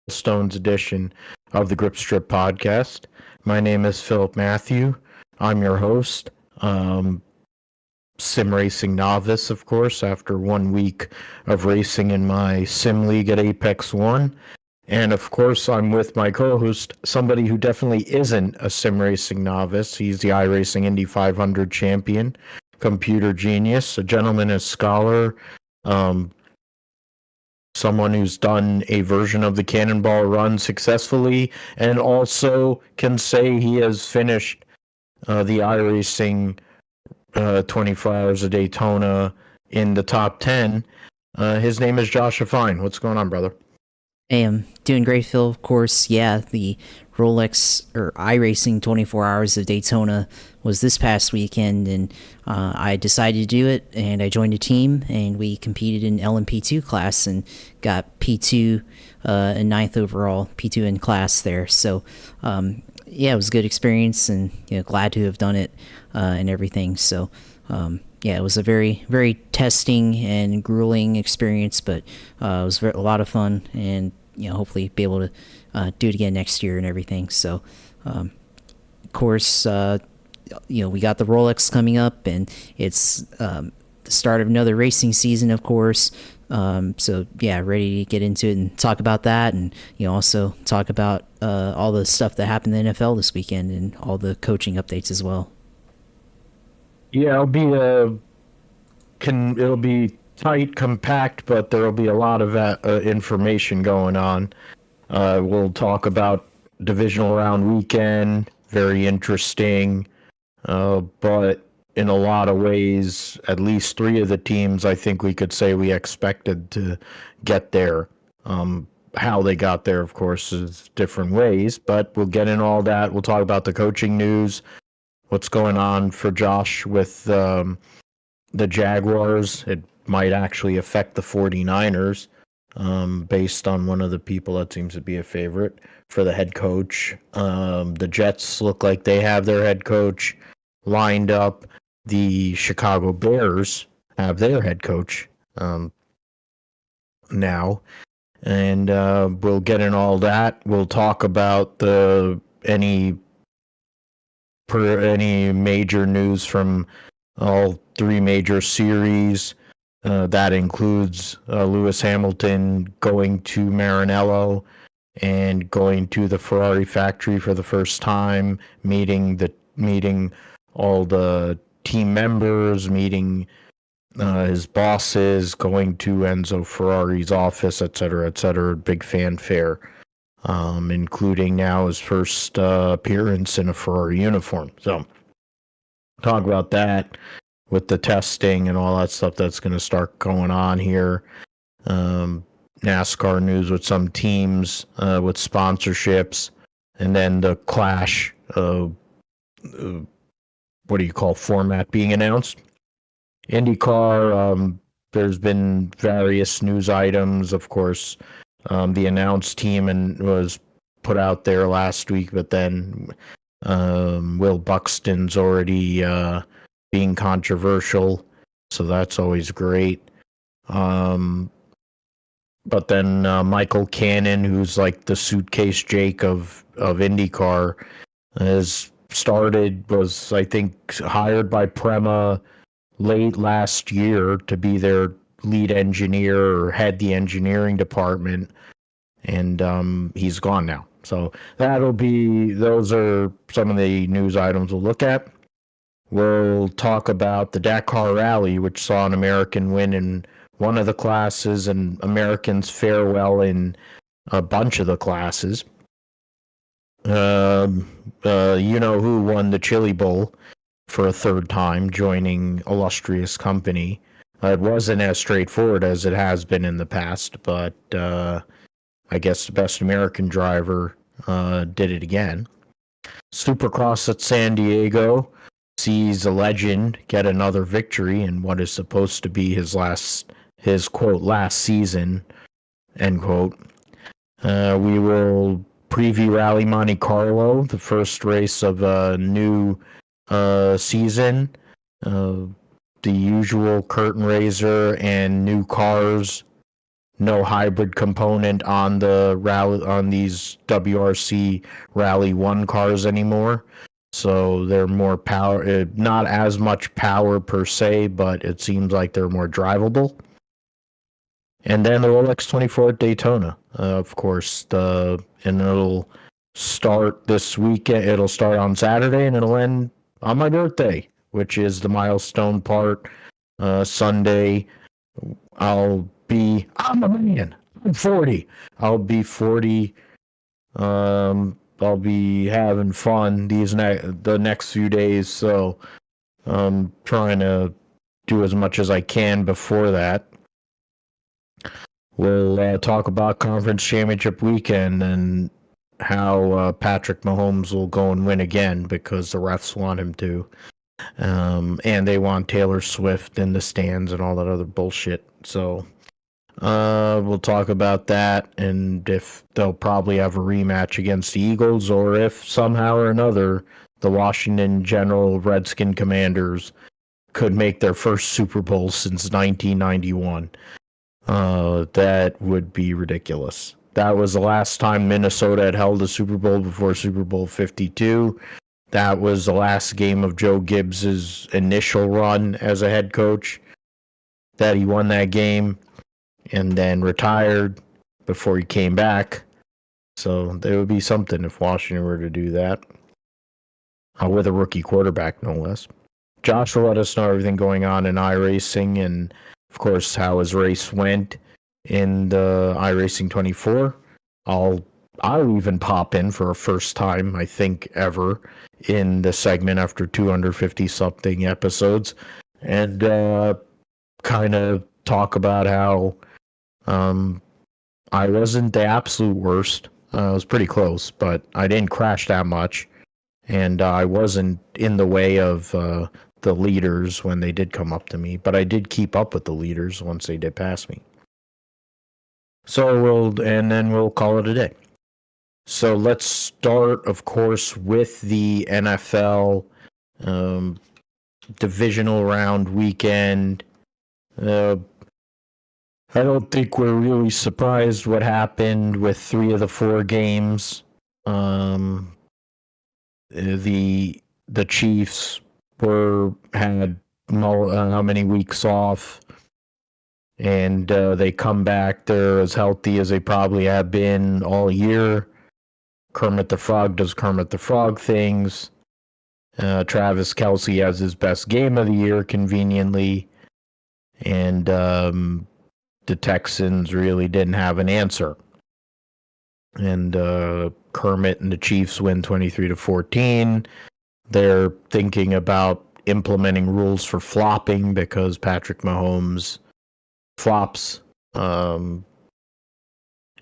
Milestones edition of the Grip Strip podcast. My name is Philip Matthew. I'm your host. Sim racing novice, of course, after 1 week of racing in my sim league at Apex One. And of course, I'm with my co host, somebody who definitely isn't a sim racing novice. He's the iRacing Indy 500 champion, computer genius, a gentleman, a scholar, um, someone who's done a version of the Cannonball Run successfully, and also can say he has finished the iRacing 24 Hours of Daytona in the top 10. His name is Joshua Fine. What's going on, brother? Hey, I'm doing great, Phil. Of course, yeah, the Rolex or iRacing 24 Hours of Daytona was this past weekend, and I decided to do it, and I joined a team, and we competed in LMP2 class and got P2 and ninth overall, P2 in class there. So, yeah, it was a good experience, and glad to have done it and everything. So, yeah, it was a very, very testing and grueling experience, but it was a lot of fun, and hopefully be able to do it again next year and everything. So, of course, we got the Rolex coming up, and it's the start of another racing season, of course. So yeah, ready to get into it and talk about that, and also talk about all the stuff that happened in the NFL this weekend and all the coaching updates as well. Yeah, it'll be tight, compact, but there'll be a lot of information going on. We'll talk about divisional round weekend, very interesting, but in a lot of ways, at least three of the teams, I think we could say we expected to get there. How they got there, of course, is different ways, but we'll get in all that. We'll talk about the coaching news, what's going on for Josh with the Jaguars. It might actually affect the 49ers, based on one of the people that seems to be a favorite for the head coach. The Jets look like they have their head coach lined up. The Chicago Bears have their head coach now. And we'll get in all that. We'll talk about any major news from all three major series. That includes Lewis Hamilton going to Maranello and going to the Ferrari factory for the first time, meeting all the team members, meeting his bosses, going to Enzo Ferrari's office, etc., etc. Big fanfare, including now his first appearance in a Ferrari uniform. So, talk about that with the testing and all that stuff that's going to start going on here. NASCAR news with some teams with sponsorships, and then the Clash, what do you call format being announced? IndyCar, there's been various news items, of course. The announced team was put out there last week, but then Will Buxton's already being controversial, so that's always great. But then Michael Cannon, who's like the suitcase Jake of IndyCar, was I think hired by Prema late last year to be their lead engineer or head the engineering department, and he's gone now. So those are some of the news items we'll look at. We'll talk about the Dakar Rally, which saw an American win in one of the classes and Americans fare well in a bunch of the classes. Who won the Chili Bowl for a third time, joining illustrious company. It wasn't as straightforward as it has been in the past, but I guess the best American driver did it again. Supercross at San Diego sees a legend get another victory in what is supposed to be his quote last season, end quote. We will preview Rally Monte Carlo, the first race of a new season. The usual curtain raiser and new cars no hybrid component on the rally on these WRC Rally 1 cars anymore. So they're more power, not as much power per se, but it seems like they're more drivable. And then the Rolex 24 at Daytona, of course, and it'll start this weekend. It'll start on Saturday and it'll end on my birthday, which is the milestone part. Sunday, I'm a man. I'm 40. I'll be 40. I'll be having fun the next few days. So I'm trying to do as much as I can before that. We'll talk about conference championship weekend and how Patrick Mahomes will go and win again because the refs want him to. And they want Taylor Swift in the stands and all that other bullshit. So we'll talk about that and if they'll probably have a rematch against the Eagles or if somehow or another the Washington General Redskin Commanders could make their first Super Bowl since 1991. That would be ridiculous. That was the last time Minnesota had held a Super Bowl before Super Bowl 52. That was the last game of Joe Gibbs's initial run as a head coach. That he won that game and then retired before he came back. So there would be something if Washington were to do that. With a rookie quarterback, no less. Josh will let us know everything going on in iRacing and, of course, how his race went in the iRacing 24. I'll even pop in for a first time, I think, ever in the segment after 250 something episodes and kind of talk about how I wasn't the absolute worst. I was pretty close, but I didn't crash that much. And I wasn't in the way of the leaders when they did come up to me, but I did keep up with the leaders once they did pass me. So we'll call it a day. So let's start, of course, with the NFL divisional round weekend. I don't think we're really surprised what happened with 3 of the 4 games. The Chiefs had how many weeks off, and they come back. They're as healthy as they probably have been all year. Kermit the Frog does Kermit the Frog things. Travis Kelce has his best game of the year, conveniently, and the Texans really didn't have an answer. And Kermit and the Chiefs win 23-14. They're thinking about implementing rules for flopping because Patrick Mahomes flops.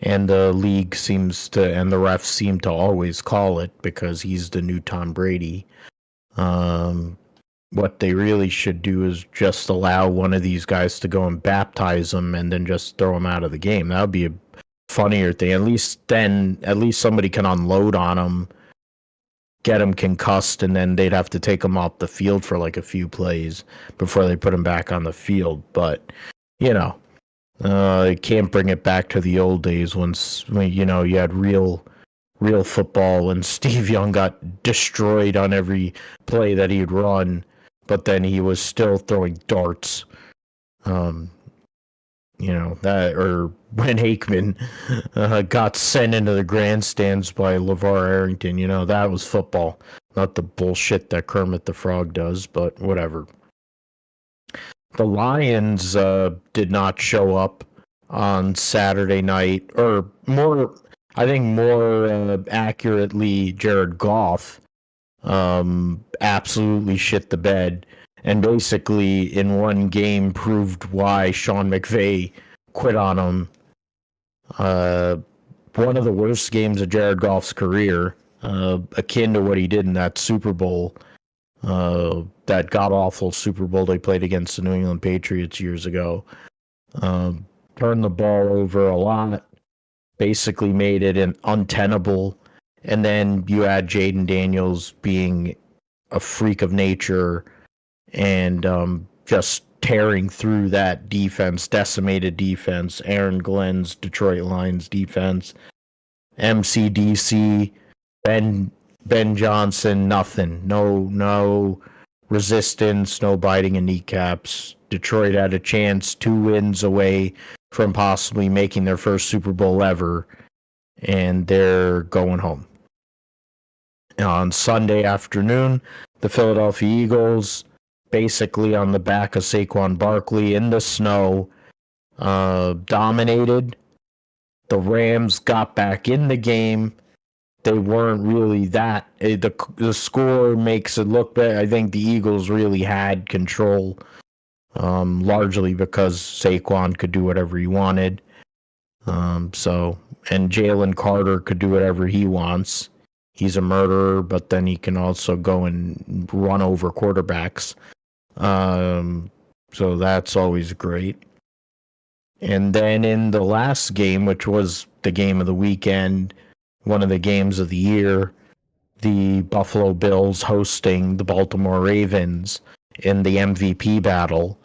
And the league and the refs seem to always call it because he's the new Tom Brady. What they really should do is just allow one of these guys to go and baptize him and then just throw him out of the game. That would be a funnier thing. At least somebody can unload on him, get him concussed, and then they'd have to take him off the field for like a few plays before they put him back on the field. But, you can't bring it back to the old days when you had real football when Steve Young got destroyed on every play that he'd run, but then he was still throwing darts. That, or when Aikman got sent into the grandstands by LeVar Arrington, that was football, not the bullshit that Kermit the Frog does, but whatever. The Lions did not show up on Saturday night, or more accurately, Jared Goff absolutely shit the bed and basically in one game proved why Sean McVay quit on him. One of the worst games of Jared Goff's career, akin to what he did in that Super Bowl, that god-awful Super Bowl they played against the New England Patriots years ago. Turned the ball over a lot, basically made it untenable, and then you add Jaden Daniels being a freak of nature and just tearing through that defense, decimated defense, Aaron Glenn's Detroit Lions defense, MCDC, Ben Johnson, nothing. No resistance, no biting of kneecaps. Detroit had a chance, 2 wins away from possibly making their first Super Bowl ever, and they're going home. On Sunday afternoon, the Philadelphia Eagles, basically on the back of Saquon Barkley in the snow, dominated. The Rams got back in the game. They weren't really that. The score makes it look better. I think the Eagles really had control, largely because Saquon could do whatever he wanted. And Jalen Carter could do whatever he wants. He's a murderer, but then he can also go and run over quarterbacks. So that's always great. And then in the last game, which was the game of the weekend, one of the games of the year, the Buffalo Bills hosting the Baltimore Ravens in the MVP battle.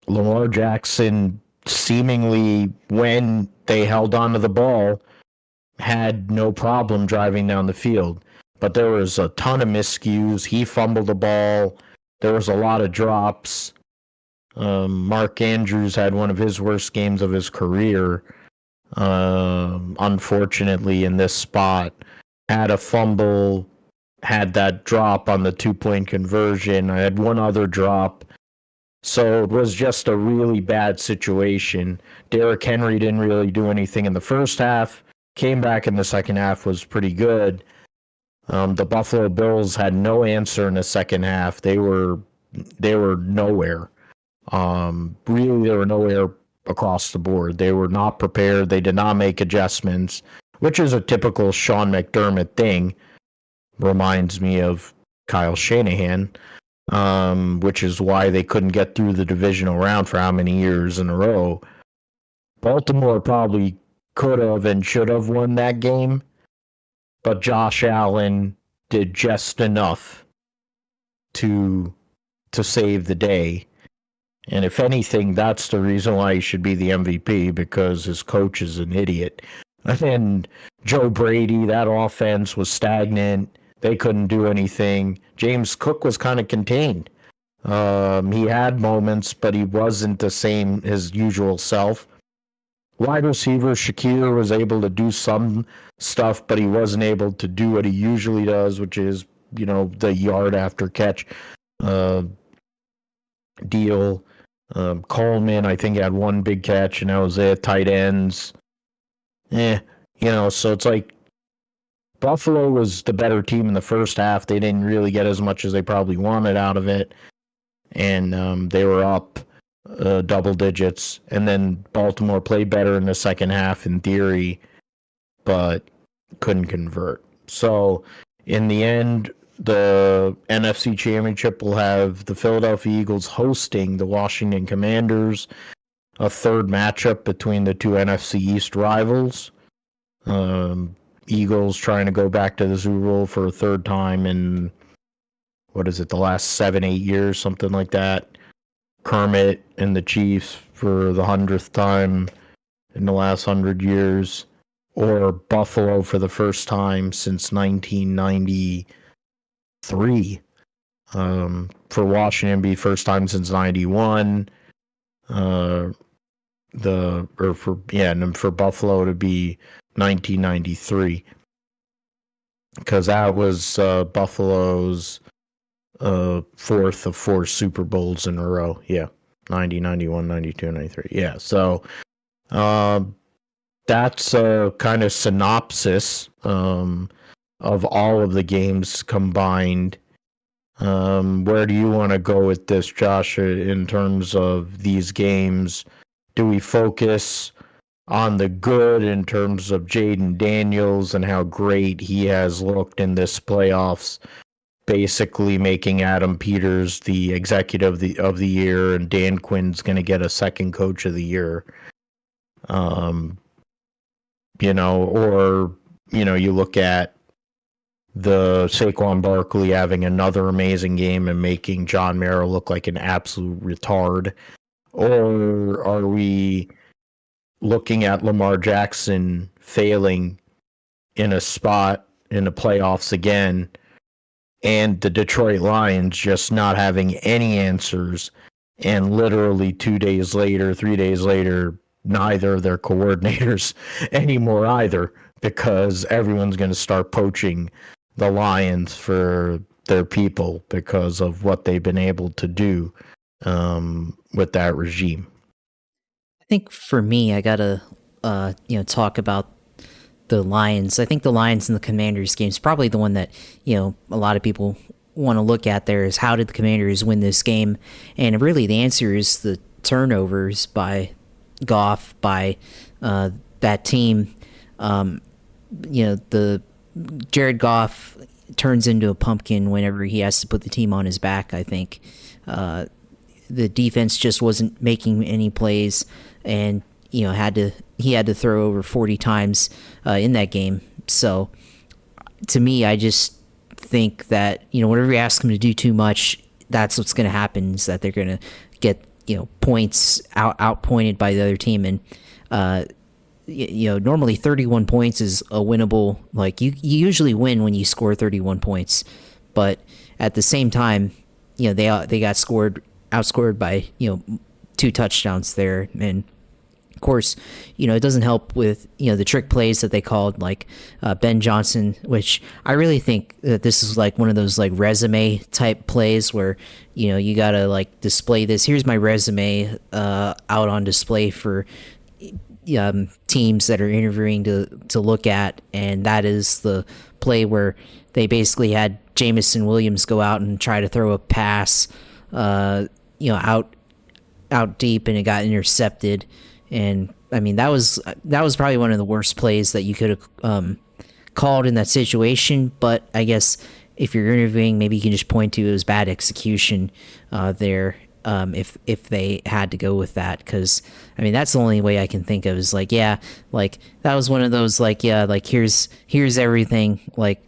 Lamar Jackson, seemingly, when they held onto the ball, had no problem driving down the field. But there was a ton of miscues. He fumbled the ball. There was a lot of drops. Mark Andrews had one of his worst games of his career. Unfortunately, in this spot, had a fumble, had that drop on the 2-point conversion. I had one other drop. So it was just a really bad situation. Derrick Henry didn't really do anything in the first half. Came back in the second half, was pretty good. The Buffalo Bills had no answer in the second half. They were nowhere. Really, they were nowhere across the board. They were not prepared. They did not make adjustments, which is a typical Sean McDermott thing. Reminds me of Kyle Shanahan, which is why they couldn't get through the divisional round for how many years in a row. Baltimore probably could have and should have won that game, but Josh Allen did just enough to save the day. And if anything, that's the reason why he should be the MVP, because his coach is an idiot. And Joe Brady, that offense was stagnant. They couldn't do anything. James Cook was kind of contained. He had moments, but he wasn't the same, his usual self. Wide receiver Shakir was able to do some stuff, but he wasn't able to do what he usually does, which is, the yard after catch deal. Coleman, I think, had one big catch, and that was it. Tight ends. So it's like Buffalo was the better team in the first half. They didn't really get as much as they probably wanted out of it. And they were up double digits. And then Baltimore played better in the second half, in theory, but couldn't convert. So in the end, the NFC Championship will have the Philadelphia Eagles hosting the Washington Commanders, a third matchup between the two NFC East rivals. Eagles trying to go back to the Super Bowl for a third time in, the last 7-8 years, something like that. Kermit and the Chiefs for the 100th time in the last 100 years. Or Buffalo for the first time since 1993. For Washington, be first time since 91. And for Buffalo to be 1993, because that was Buffalo's fourth of 4 Super Bowls in a row. 90, 91, 92, 93. So that's a kind of synopsis of all of the games combined. Where do you want to go with this, Josh, in terms of these games? Do we focus on the good in terms of Jaden Daniels and how great he has looked in this playoffs, basically making Adam Peters the executive of the year, and Dan Quinn's going to get a second coach of the year? You look at the Saquon Barkley having another amazing game and making John Mara look like an absolute retard? Or are we looking at Lamar Jackson failing in a spot in the playoffs again, and the Detroit Lions just not having any answers, and literally 2 days later, 3 days later, neither of their coordinators anymore either, because everyone's going to start poaching the Lions for their people because of what they've been able to do with that regime. I think for me, I gotta talk about the Lions. I think the Lions and the Commanders game is probably the one that a lot of people want to look at. There is, how did the Commanders win this game? And really, the answer is the turnovers by Goff, by that team. The Jared Goff turns into a pumpkin whenever he has to put the team on his back. I think the defense just wasn't making any plays, and he had to throw over 40 times in that game. So to me, I just think that whenever you ask them to do too much, that's what's going to happen, is that they're going to get points outpointed by the other team. And normally 31 points is a winnable, like you usually win when you score 31 points, but at the same time they got outscored by 2 touchdowns there. And of course, it doesn't help with the trick plays that they called, like Ben Johnson, which I really think that this is like one of those like resume type plays where you gotta like display this. Here's my resume out on display for teams that are interviewing to look at, and that is the play where they basically had Jamison Williams go out and try to throw a pass out deep, and it got intercepted. And I mean, that was probably one of the worst plays that you could have called in that situation. But I guess if you're interviewing, maybe you can just point to it was bad execution there. If they had to go with that, because I mean that's the only way I can think of, is like that was one of those here's everything, like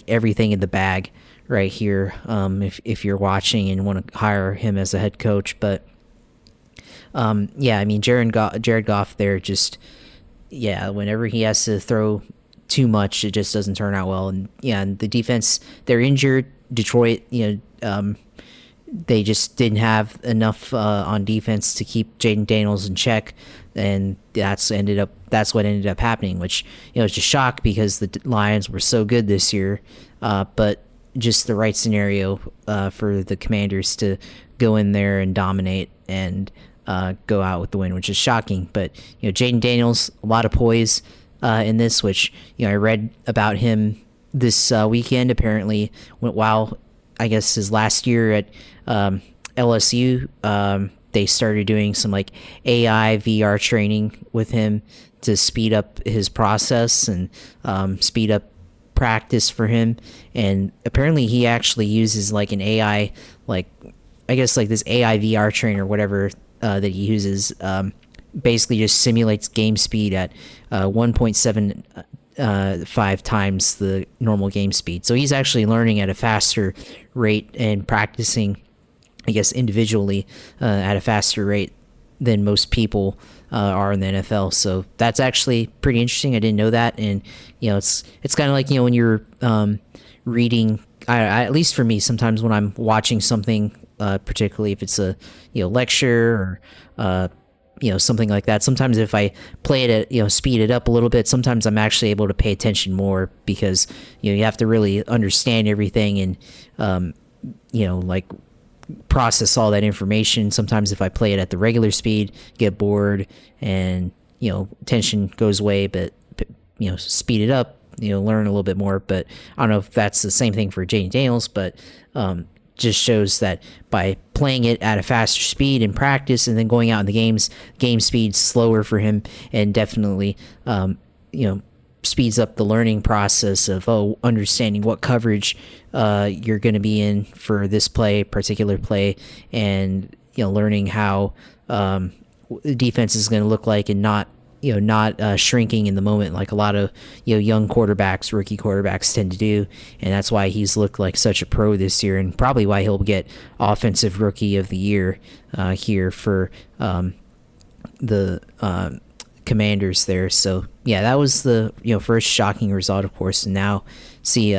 everything in the bag right here, if you're watching and want to hire him as a head coach. But I mean Jared Goff there, just whenever he has to throw too much, it just doesn't turn out well. And and the defense, they're injured. Detroit, they just didn't have enough on defense to keep Jaden Daniels in check, and that's what ended up happening, which it's a shock because the Lions were so good this year, but just the right scenario for the Commanders to go in there and dominate and go out with the win, which is shocking. But Jaden Daniels, a lot of poise in this, which I read about him this weekend. Apparently, while I guess his last year at LSU, they started doing some like AI VR training with him to speed up his process and speed up practice for him. And apparently he actually uses like an AI, like I guess like this AI VR trainer, whatever that he uses, basically just simulates game speed at 1.75 times the normal game speed. So he's actually learning at a faster rate and practicing, I guess, individually at a faster rate than most people are in the NFL. So that's actually pretty interesting. I didn't know that. And it's kind of like when you're reading. I at least for me, sometimes when I'm watching something, particularly if it's a lecture or something like that. Sometimes if I play it at, speed it up a little bit, sometimes I'm actually able to pay attention more, because, you have to really understand everything and, like process all that information. Sometimes if I play it at the regular speed, get bored and, attention goes away, but, speed it up, learn a little bit more. But I don't know if that's the same thing for Jaden Daniels, but, just shows that by playing it at a faster speed in practice and then going out in the games, game speed's slower for him, and definitely speeds up the learning process of understanding what coverage you're going to be in for this particular play, and learning how the defense is going to look like, and not not shrinking in the moment like a lot of young quarterbacks, rookie quarterbacks tend to do, and that's why he's looked like such a pro this year, and probably why he'll get Offensive Rookie of the Year here for the Commanders there. So yeah, that was the first shocking result, of course, and now see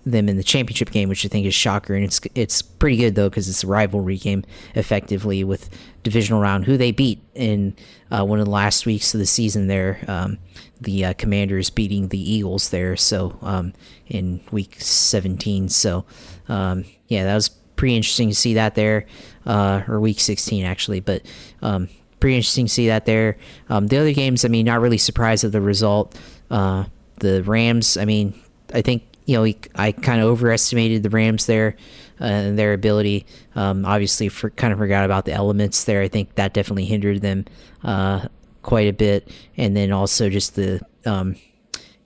them in the championship game, which I think is shocker, and it's pretty good though because it's a rivalry game effectively with divisional round who they beat in one of the last weeks of the season there. The Commanders beating the Eagles there, so in week 17. So yeah, that was pretty interesting to see that there, or week 16 actually, but pretty interesting to see that there. The other games, I mean, not really surprised at the result. The Rams, I mean, I think I kind of overestimated the Rams there and their ability. Obviously, kind of forgot about the elements there. I think that definitely hindered them quite a bit. And then also just the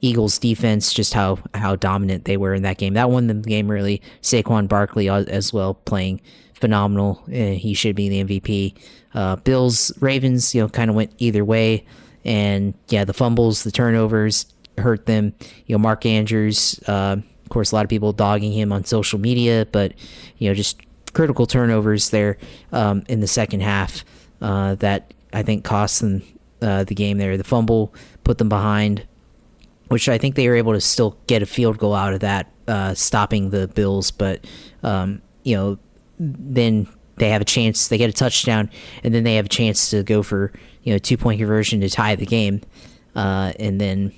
Eagles defense, just how dominant they were in that game. That won the game really. Saquon Barkley as well playing phenomenal. He should be the MVP. Bills, Ravens, kind of went either way. And yeah, the fumbles, the turnovers hurt them. Mark Andrews, of course, a lot of people dogging him on social media, but just critical turnovers there in the second half that I think cost them the game there. The fumble put them behind, which I think they were able to still get a field goal out of that, stopping the Bills, but then they have a chance, they get a touchdown, and then they have a chance to go for 2-point conversion to tie the game, and then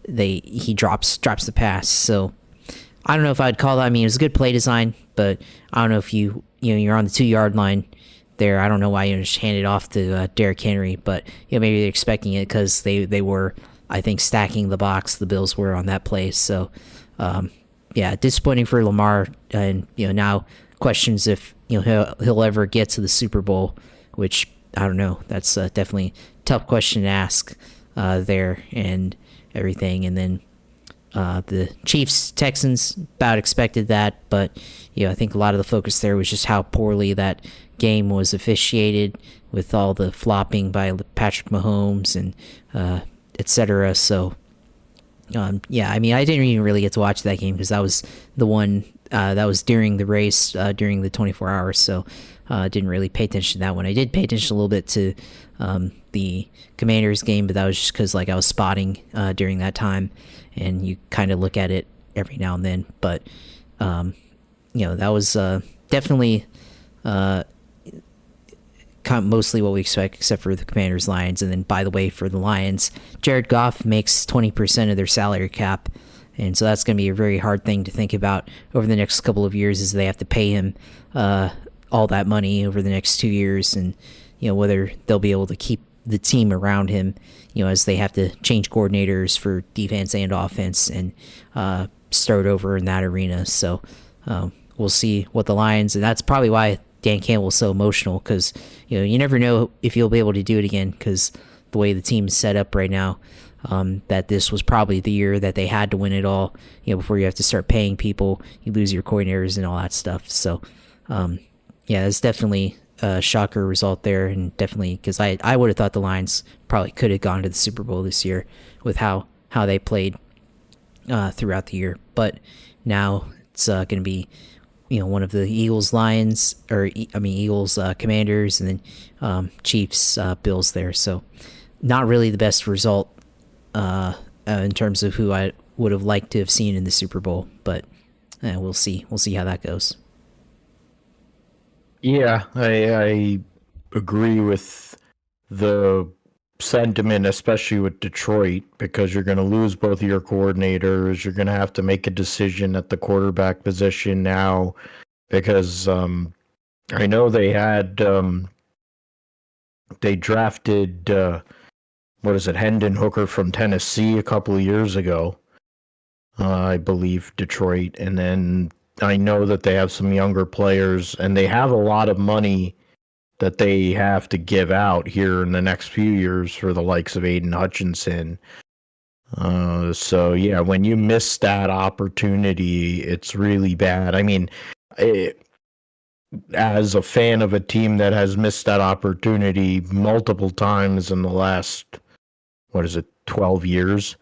he drops the pass. So I don't know if I'd call that. I mean, it was a good play design, but I don't know if you're on the 2-yard line there. I don't know why you just hand it off to Derrick Henry, but maybe they're expecting it because they were, I think, stacking the box. The Bills were on that play. So yeah, disappointing for Lamar, and now questions if he'll ever get to the Super Bowl, which I don't know. That's definitely a tough question to ask there and everything. And then the Chiefs Texans, about expected that, but I think a lot of the focus there was just how poorly that game was officiated with all the flopping by Patrick Mahomes and etc. So yeah, I mean, I didn't even really get to watch that game because that was the one that was during the race, during the 24 hours, so didn't really pay attention to that one. I did pay attention a little bit to the Commanders game, but that was just because I was spotting during that time, and you kind of look at it every now and then. But that was definitely mostly what we expect, except for the Commanders Lions. And then, by the way, for the Lions, Jared Goff makes 20% of their salary cap, and so that's going to be a very hard thing to think about over the next couple of years, as they have to pay him all that money over the next 2 years, and whether they'll be able to keep the team around him, as they have to change coordinators for defense and offense and start over in that arena. So we'll see what the Lions, and that's probably why Dan Campbell was so emotional, because you never know if you'll be able to do it again, because the way the team is set up right now, that this was probably the year that they had to win it all. Before you have to start paying people, you lose your coordinators and all that stuff. So yeah, it's definitely a shocker result there, and definitely because I would have thought the Lions probably could have gone to the Super Bowl this year with how they played throughout the year. But now it's going to be one of the Eagles Lions, or Eagles Commanders, and then Chiefs Bills there. So not really the best result in terms of who I would have liked to have seen in the Super Bowl, but we'll see how that goes. Yeah, I agree with the sentiment, especially with Detroit, because you're going to lose both of your coordinators. You're going to have to make a decision at the quarterback position now, because I know they had they drafted Hendon Hooker from Tennessee a couple of years ago, I believe, Detroit, and then I know that they have some younger players, and they have a lot of money that they have to give out here in the next few years for the likes of Aiden Hutchinson. So yeah, when you miss that opportunity, it's really bad. I mean, as a fan of a team that has missed that opportunity multiple times in the last 12 years,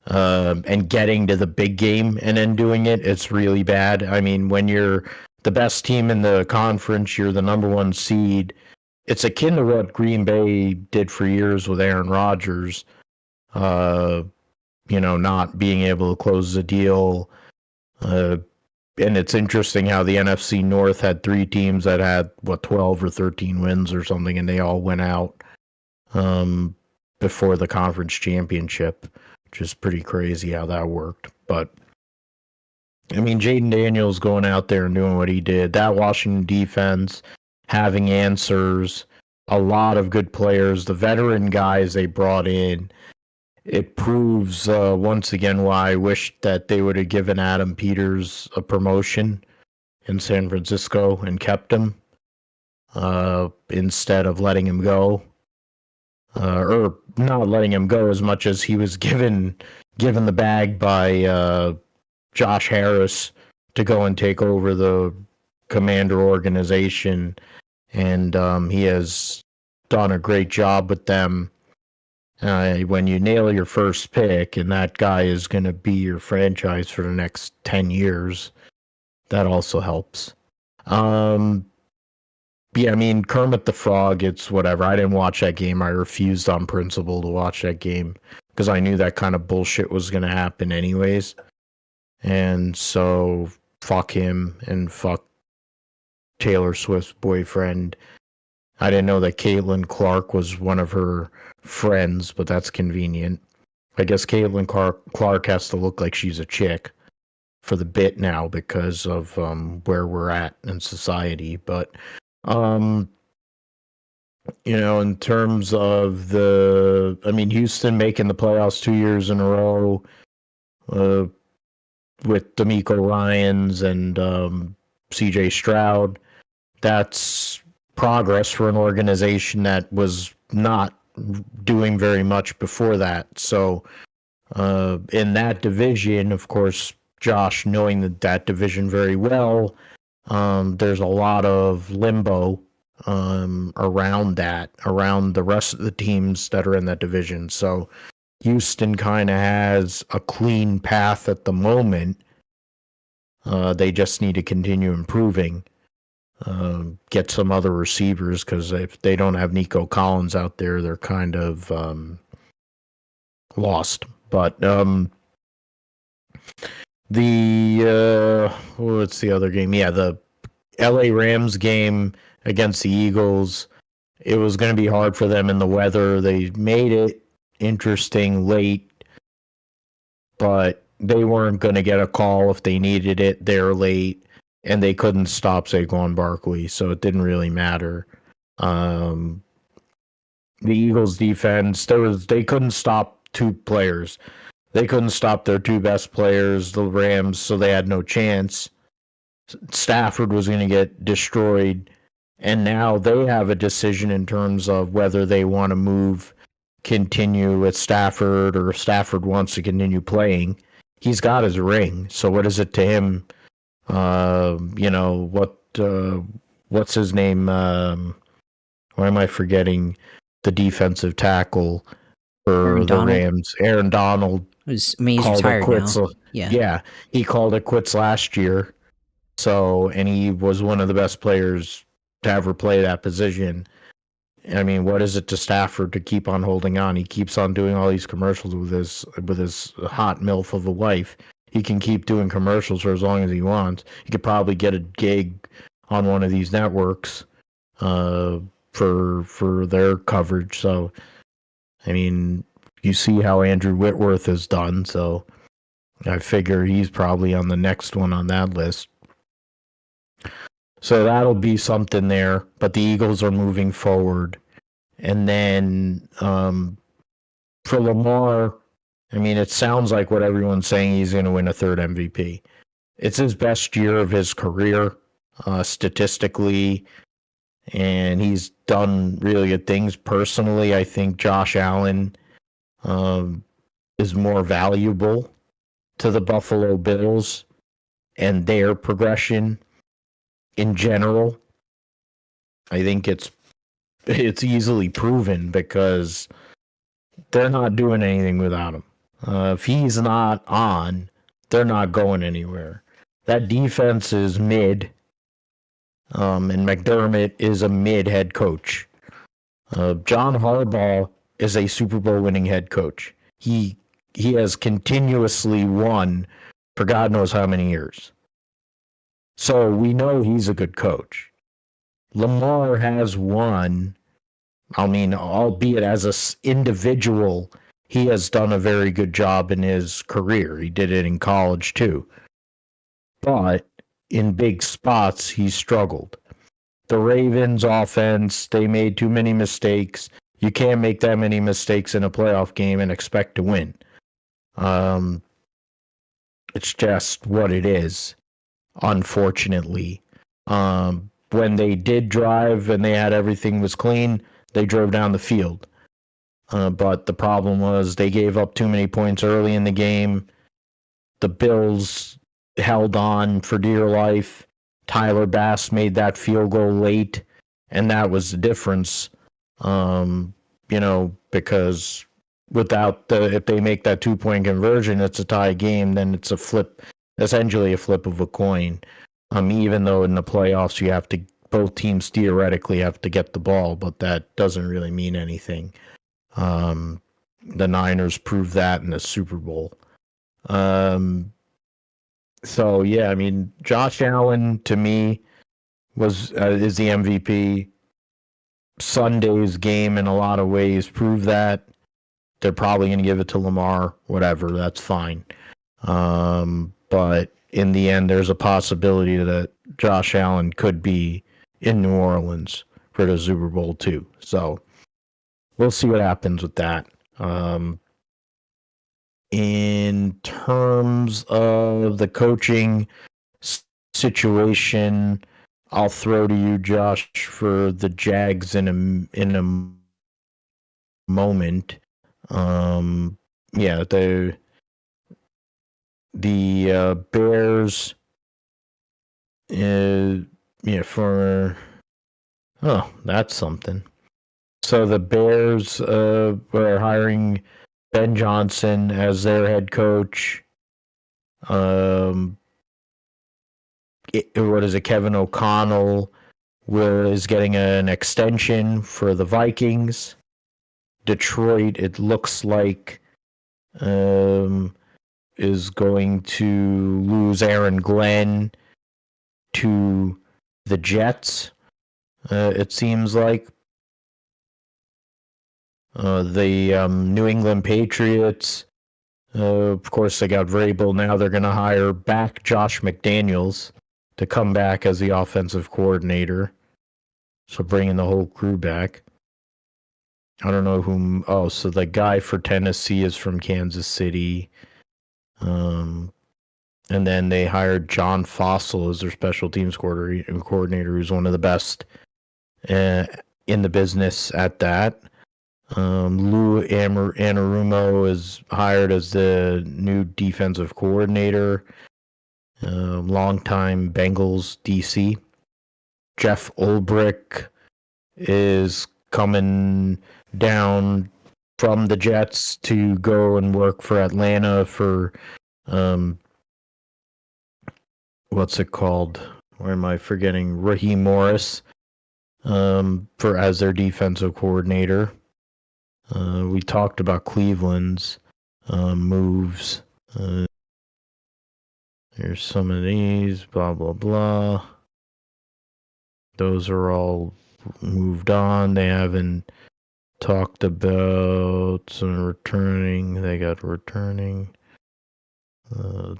and getting to the big game and then doing it, it's really bad. I mean, when you're the best team in the conference, you're the number one seed. It's akin to what Green Bay did for years with Aaron Rodgers, not being able to close the deal. And it's interesting how the NFC North had three teams that had 12 or 13 wins or something, and they all went out before the conference championship, which is pretty crazy how that worked. But I mean, Jaden Daniels going out there and doing what he did, that Washington defense having answers, a lot of good players, the veteran guys they brought in. It proves once again why I wish that they would have given Adam Peters a promotion in San Francisco and kept him instead of letting him go, or not letting him go as much as he was given the bag by Josh Harris to go and take over the Commander organization, and he has done a great job with them. When you nail your first pick and that guy is going to be your franchise for the next 10 years, that also helps. Yeah, I mean, Kermit the Frog, it's whatever. I didn't watch that game. I refused on principle to watch that game because I knew that kind of bullshit was going to happen anyways. And so, fuck him and fuck Taylor Swift's boyfriend. I didn't know that Caitlin Clark was one of her friends, but that's convenient. I guess Caitlin Clark has to look like she's a chick for the bit now because of where we're at in society. But in terms of Houston making the playoffs 2 years in a row with D'Amico Ryans and CJ Stroud, that's progress for an organization that was not doing very much before that. So in that division, of course, Josh, knowing that division very well, there's a lot of limbo around the rest of the teams that are in that division. So Houston kind of has a clean path at the moment. They just need to continue improving. Get some other receivers, because if they don't have Nico Collins out there, they're kind of lost. But what's the other game? Yeah, the LA Rams game against the Eagles. It was going to be hard for them in the weather. They made it interesting late, but they weren't going to get a call if they needed it there late, and they couldn't stop Saquon Barkley, so it didn't really matter. The Eagles defense, they couldn't stop two players. They couldn't stop their two best players, the Rams, so they had no chance. Stafford was going to get destroyed, and now they have a decision in terms of whether they want to continue with Stafford, or if Stafford wants to continue playing. He's got his ring, so what is it to him? What's his name? Why am I forgetting the defensive tackle for the Rams? Aaron Donald. He's retired now. Yeah, he called it quits last year. So, and he was one of the best players to ever play that position. I mean, what is it to Stafford to keep on holding on? He keeps on doing all these commercials with his hot MILF of a wife. He can keep doing commercials for as long as he wants. He could probably get a gig on one of these networks for their coverage. So, I mean, you see how Andrew Whitworth has done. So, I figure he's probably on the next one on that list. So that'll be something there. But the Eagles are moving forward. And then for Lamar, I mean, it sounds like what everyone's saying, he's going to win a third MVP. It's his best year of his career, statistically, and he's done really good things. Personally, I think Josh Allen is more valuable to the Buffalo Bills and their progression in general. I think it's easily proven, because they're not doing anything without him. If he's not on, they're not going anywhere. That defense is mid, and McDermott is a mid head coach. John Harbaugh is a Super Bowl winning head coach. He has continuously won for God knows how many years. So we know he's a good coach. Lamar has won. I mean, albeit as an individual, he has done a very good job in his career. He did it in college too. But in big spots, he struggled. The Ravens offense, they made too many mistakes. You can't make that many mistakes in a playoff game and expect to win. It's just what it is, unfortunately. When they did drive and they had everything was clean, they drove down the field. But the problem was they gave up too many points early in the game. The Bills held on for dear life. Tyler Bass made that field goal late, and that was the difference. Because without if they make that 2-point conversion, it's a tie game. Then it's essentially a flip of a coin. Even though in the playoffs both teams theoretically have to get the ball, but that doesn't really mean anything. The Niners proved that in the Super Bowl. So yeah, I mean, Josh Allen to me is the MVP. Sunday's game in a lot of ways proved that. They're probably going to give it to Lamar. Whatever, that's fine. But in the end, there's a possibility that Josh Allen could be in New Orleans for the Super Bowl too. So we'll see what happens with that. In terms of the coaching situation, I'll throw to you, Josh, for the Jags in a moment. The Bears. That's something. So the Bears were hiring Ben Johnson as their head coach. Kevin O'Connell is getting an extension for the Vikings. Detroit, it looks like, is going to lose Aaron Glenn to the Jets. It seems like. The New England Patriots, of course, they got Vrabel. Now they're going to hire back Josh McDaniels to come back as the offensive coordinator. So bringing the whole crew back. I don't know whom. Oh, so the guy for Tennessee is from Kansas City. And then they hired John Fossil as their special teams coordinator, who's one of the best in the business at that. Lou Anarumo is hired as the new defensive coordinator. Longtime Bengals DC. Jeff Ulbrich is coming down from the Jets to go and work for Atlanta for what's it called? Why am I forgetting? Raheem Morris as their defensive coordinator. We talked about Cleveland's moves. Here's some of these, blah, blah, blah. Those are all moved on. They haven't talked about some returning. They got returning. The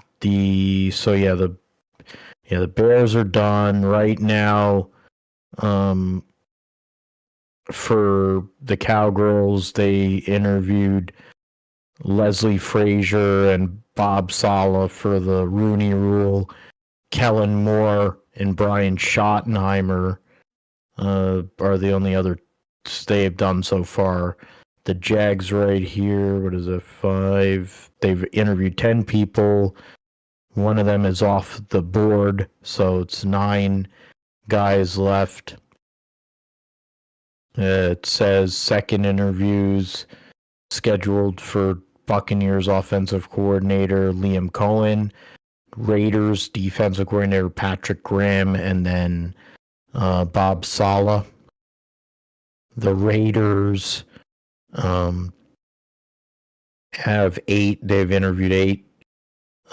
Bears are done right now. For the Cowgirls, they interviewed Leslie Frazier and Bob Sala for the Rooney Rule. Kellen Moore and Brian Schottenheimer are the only other they've done so far. The Jags right here, what is it, 5? They've interviewed 10 people. One of them is off the board, so it's 9 guys left. It says second interviews scheduled for Buccaneers offensive coordinator Liam Cohen, Raiders defensive coordinator Patrick Graham, and then Bob Saleh. The Raiders have 8. They've interviewed 8,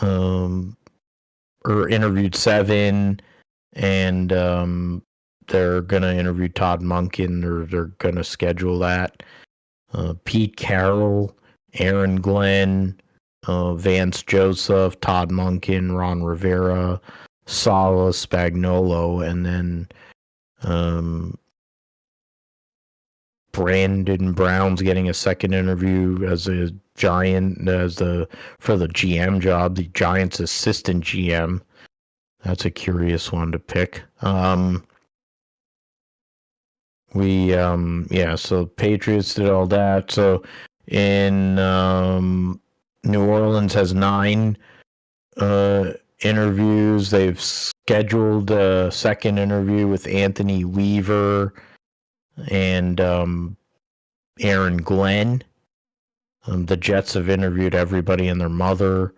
or interviewed 7, and they're gonna interview Todd Monken, or they're gonna schedule that. Pete Carroll, Aaron Glenn, Vance Joseph, Todd Monken, Ron Rivera, Sala Spagnuolo, and then Brandon Brown's getting a second interview as a Giant for the GM job, the Giants assistant GM. That's a curious one to pick. So Patriots did all that. So in New Orleans has 9 interviews. They've scheduled a second interview with Anthony Weaver and Aaron Glenn. The Jets have interviewed everybody and their mother.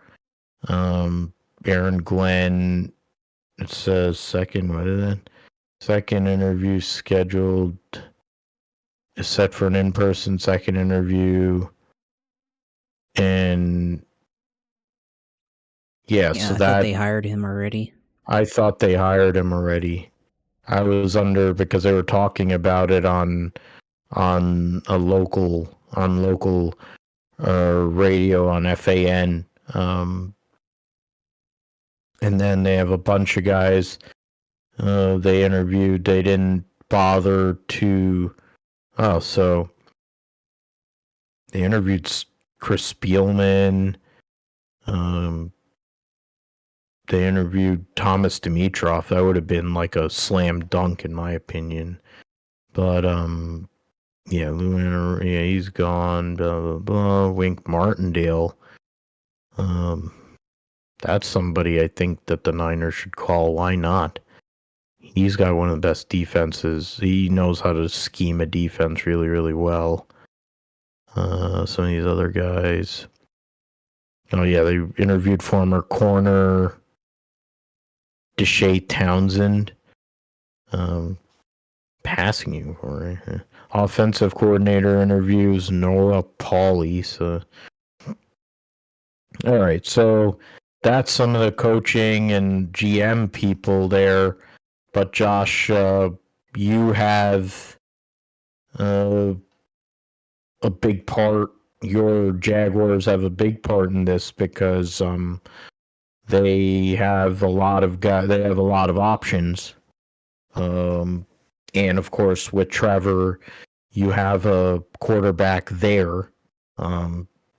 Aaron Glenn, it says second interview scheduled is set for an in-person second interview. And so I thought they hired him already. I thought they hired him already. I was under, because they were talking about it on local radio on FAN. And then they have a bunch of guys they interviewed. They didn't bother to. So they interviewed Chris Spielman. They interviewed Thomas Dimitroff. That would have been like a slam dunk in my opinion. But Lou, he's gone. Blah blah blah. Wink Martindale. That's somebody I think that the Niners should call. Why not? He's got one of the best defenses. He knows how to scheme a defense really, really well. Some of these other guys. Oh yeah, they interviewed former corner Deshae Townsend. Passing you for offensive coordinator interviews Nora Pauley. So, all right, so that's some of the coaching and GM people there. But Josh, you have a big part. Your Jaguars have a big part in this because they have a lot of guys. They have a lot of options. And of course, with Trevor, you have a quarterback there.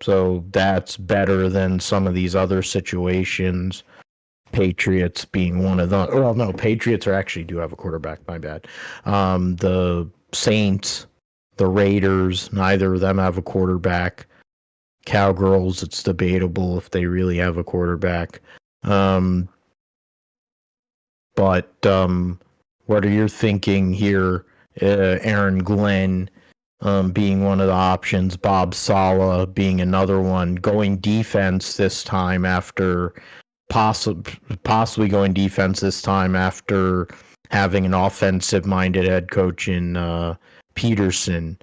So that's better than some of these other situations. Patriots being one of them. Well, no, Patriots actually do have a quarterback. My bad. The Saints, the Raiders, neither of them have a quarterback. Cowgirls, it's debatable if they really have a quarterback. But what are you thinking here? Aaron Glenn being one of the options, Bob Saleh being another one, going defense this time after possibly going defense this time after having an offensive-minded head coach in Peterson.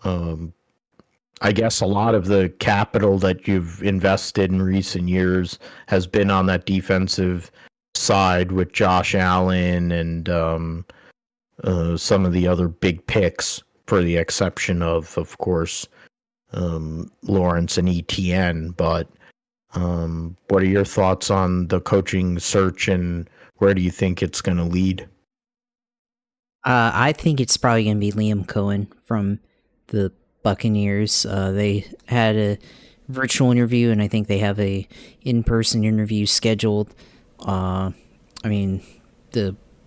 I guess a lot of the capital that you've invested in recent years has been on that defensive side with Josh Allen and some of the other big picks, for the exception of course, Lawrence and ETN. But what are your thoughts on the coaching search, and where do you think it's going to lead? I think it's probably going to be Liam Cohen from the Buccaneers. They had a virtual interview, and I think they have a in-person interview scheduled.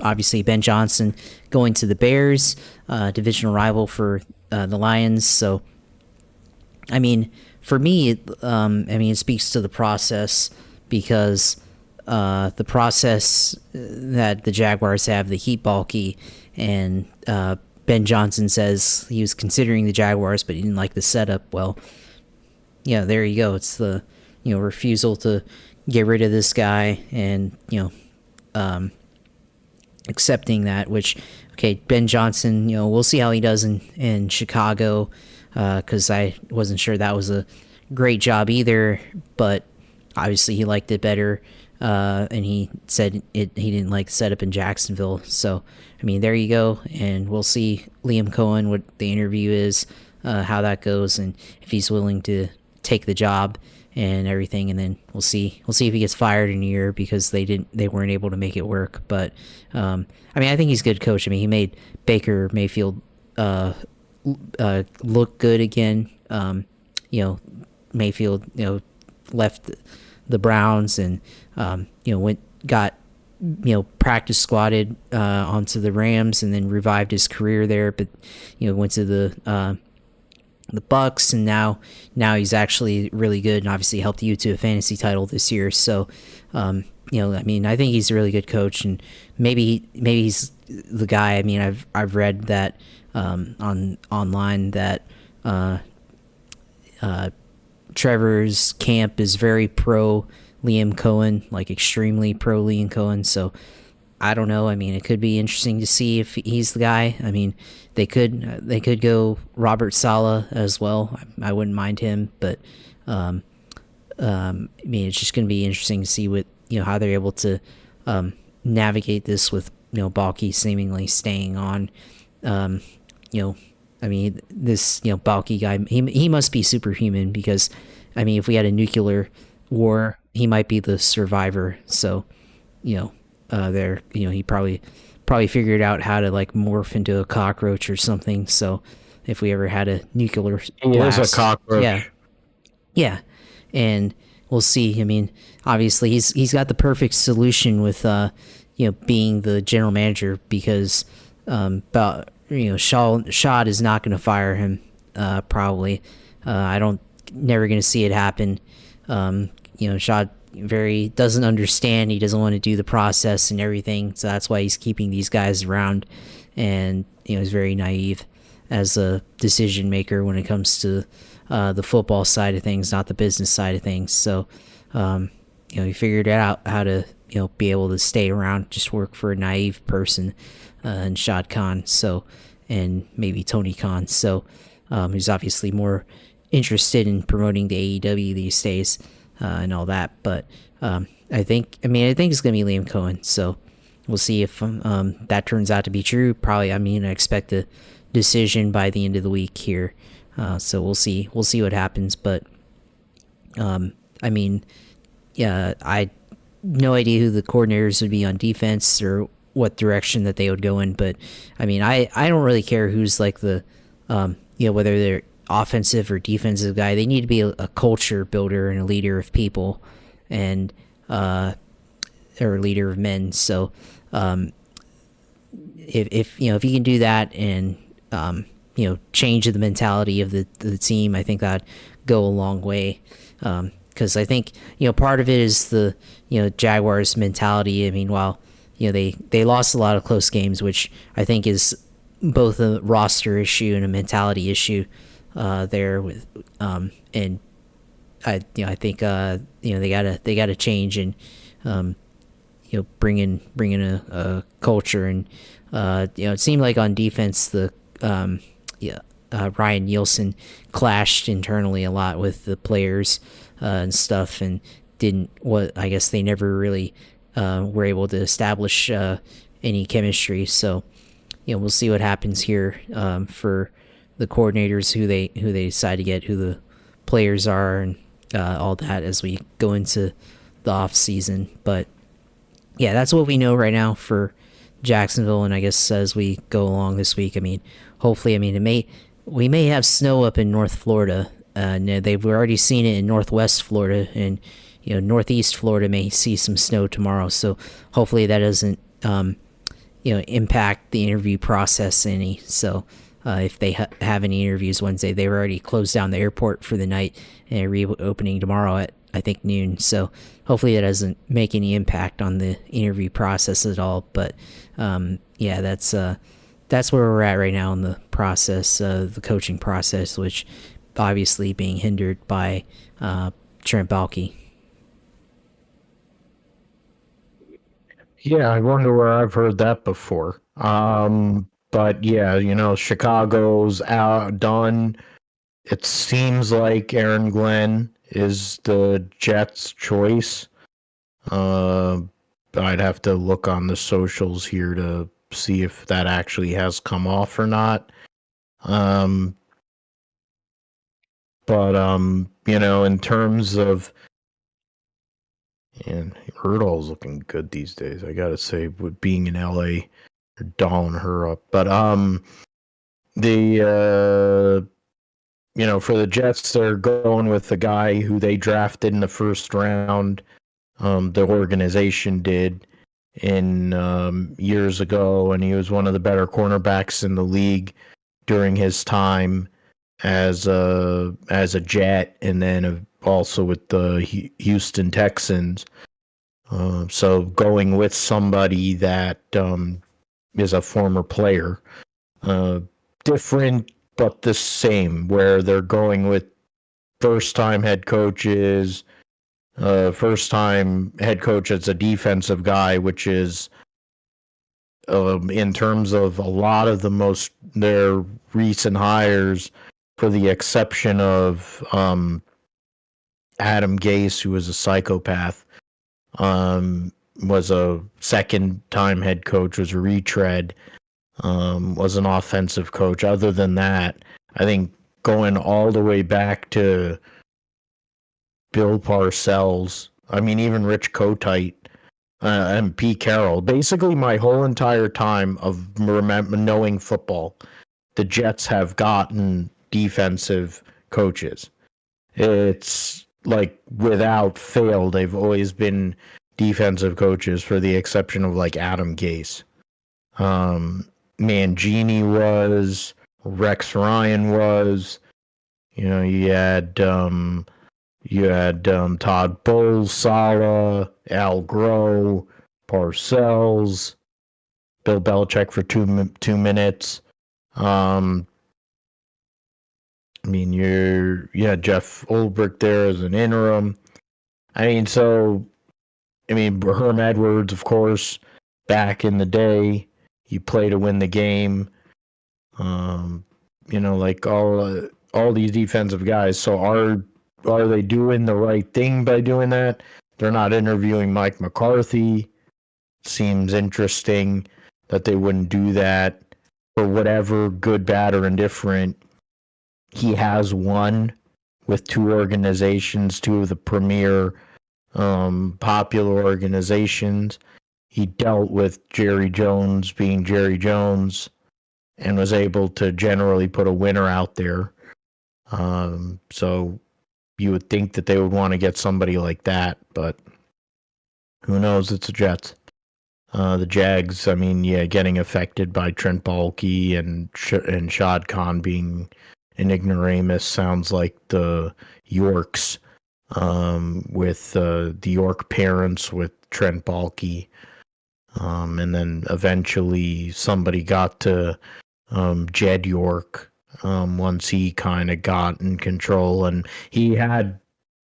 Obviously Ben Johnson going to the Bears, divisional rival for the Lions. So, for me, it speaks to the process, because the process that the Jaguars have, the heat bulky, and Ben Johnson says he was considering the Jaguars, but he didn't like the setup. Well, yeah, there you go. It's the refusal to get rid of this guy, and accepting that. Which, okay, Ben Johnson, we'll see how he does in Chicago, because I wasn't sure that was a great job either, but obviously he liked it better, and he said he didn't like the setup in Jacksonville. So I mean, there you go, and we'll see Liam Cohen what the interview is, how that goes, and if he's willing to take the job and everything, and then we'll see if he gets fired in a year because they weren't able to make it work. But I mean, I think he's a good coach. I mean, he made Baker Mayfield look good again. Mayfield left the Browns and got practice squatted onto the Rams and then revived his career there, but went to the Bucks, and now he's actually really good, and obviously helped you to a fantasy title this year. So I mean, I think he's a really good coach, and maybe he's the guy. I mean, I've read that online that Trevor's camp is very pro Liam Cohen, like extremely pro Liam Cohen. So I don't know. I mean, it could be interesting to see if he's the guy. I mean, they could go Robert Saleh as well. I wouldn't mind him, but I mean, it's just going to be interesting to see what how they're able to navigate this with Balky seemingly staying on. I mean, this Balky guy, he must be superhuman, because I mean, if we had a nuclear war, he might be the survivor. So there he probably figured out how to like morph into a cockroach or something. So if we ever had a nuclear blast, he is a cockroach. Yeah, and we'll see. I mean, obviously he's got the perfect solution with being the general manager, because Shad is not going to fire him, probably. Never going to see it happen. Shad doesn't understand. He doesn't want to do the process and everything, so that's why he's keeping these guys around. And he's very naive as a decision maker when it comes to the football side of things, not the business side of things. So he figured out how to be able to stay around, just work for a naive person, and Shad Khan, and maybe Tony Khan, who's obviously more interested in promoting the AEW these days, and all that. But I think it's gonna be Liam Cohen. So we'll see if that turns out to be true. Probably, I mean, I expect a decision by the end of the week here. So we'll see what happens. But I mean, yeah, I no idea who the coordinators would be on defense or what direction that they would go in. But I mean, I don't really care who's like the whether they're offensive or defensive guy. They need to be a culture builder and a leader of people, and or a leader of men. So if you can do that and change the mentality of the team, I think that'd go a long way. Because I think part of it is the Jaguars mentality. I mean, while they lost a lot of close games, which I think is both a roster issue and a mentality issue there with and I think they gotta change and bring in a culture. And it seemed like on defense the Ryan Nielsen clashed internally a lot with the players and stuff, and I guess they never really were able to establish any chemistry. So we'll see what happens here for the coordinators, who they decide to get, who the players are, and all that as we go into the off season. But yeah, that's what we know right now for Jacksonville. And I guess as we go along this week, I mean, hopefully, we may have snow up in North Florida. They've already seen it in Northwest Florida, and Northeast Florida may see some snow tomorrow. So hopefully that doesn't impact the interview process any. So if they have any interviews Wednesday, they've already closed down the airport for the night, and reopening tomorrow at I think noon. So hopefully that doesn't make any impact on the interview process at all. But yeah, that's that's where we're at right now in the process, the coaching process, which obviously being hindered by Trent Baalke. Yeah, I wonder where I've heard that before. But yeah, Chicago's out done. It seems like Aaron Glenn is the Jets' choice. Uh, I'd have to look on the socials here to see if that actually has come off or not. Um, but in terms of, and Erdahl's looking good these days. I gotta say, with being in LA, they're dolling her up. But the for the Jets, they're going with the guy who they drafted in the first round. The organization did in years ago, and he was one of the better cornerbacks in the league during his time as a Jet, and then also with the Houston Texans. So going with somebody that is a former player, uh, different but the same, where they're going with first-time head coaches, first-time head coach as a defensive guy, which is in terms of a lot of their recent hires, for the exception of Adam Gase, who was a psychopath, was a second-time head coach, was a retread, was an offensive coach. Other than that, I think going all the way back to Bill Parcells, I mean, even Rich Kotite, and Pete Carroll. Basically, my whole entire time of knowing football, the Jets have gotten defensive coaches. It's like without fail, they've always been defensive coaches, for the exception of like Adam Gase. Mangini was, Rex Ryan was. You had Todd Bowles, Sala, Al Groh, Parcells, Bill Belichick for 2 minutes. I mean, Jeff Ulbrich there as an interim. Herm Edwards, of course, back in the day, you play to win the game. Like all these defensive guys. So are they doing the right thing by doing that? They're not interviewing Mike McCarthy. Seems interesting that they wouldn't do that. For whatever, good, bad, or indifferent, he has won with two organizations, two of the premier popular organizations. He dealt with Jerry Jones being Jerry Jones and was able to generally put a winner out there. So you would think that they would want to get somebody like that, but who knows? It's the Jets. The Jags, getting affected by Trent Baalke and Shad Khan being an ignoramus sounds like the Yorks, with the York parents with Trent Baalke. And then eventually somebody got to Jed York once he kind of got in control, and he had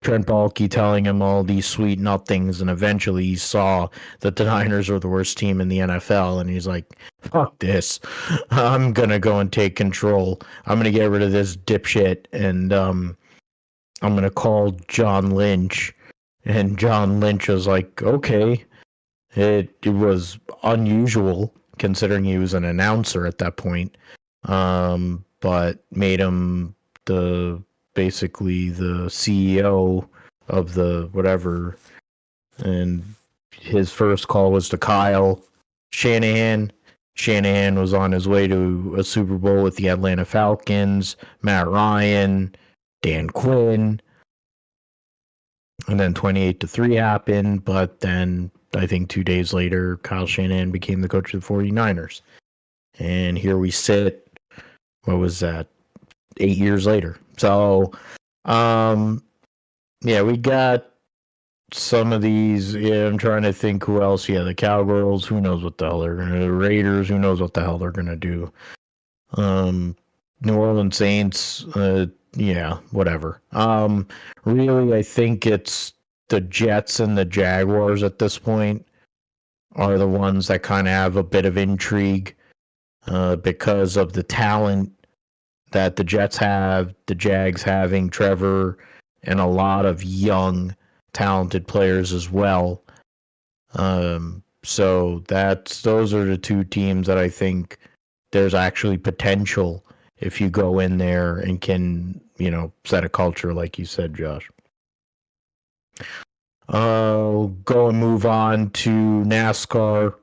Trent Baalke telling him all these sweet nothings, and eventually he saw that the Niners were the worst team in the NFL, and he's like, fuck this. I'm going to go and take control. I'm going to get rid of this dipshit, and I'm going to call John Lynch. And John Lynch was like, okay. It was unusual, considering he was an announcer at that point, but made him basically the CEO of the whatever. And his first call was to Kyle Shanahan. Shanahan was on his way to a Super Bowl with the Atlanta Falcons, Matt Ryan, Dan Quinn. And then 28-3 happened, but then I think 2 days later, Kyle Shanahan became the coach of the 49ers. And here we sit, what was that, 8 years later. So, we got some of these, yeah, I'm trying to think who else. Yeah, the Cowgirls, who knows what the hell they're gonna do. The Raiders, who knows what the hell they're gonna do. New Orleans Saints, yeah, whatever. Really, I think it's the Jets and the Jaguars at this point are the ones that kind of have a bit of intrigue because of the talent that the Jets have, the Jags having Trevor, and a lot of young, talented players as well. So those are the two teams that I think there's actually potential if you go in there and can, set a culture like you said, Josh. Go and move on to NASCAR.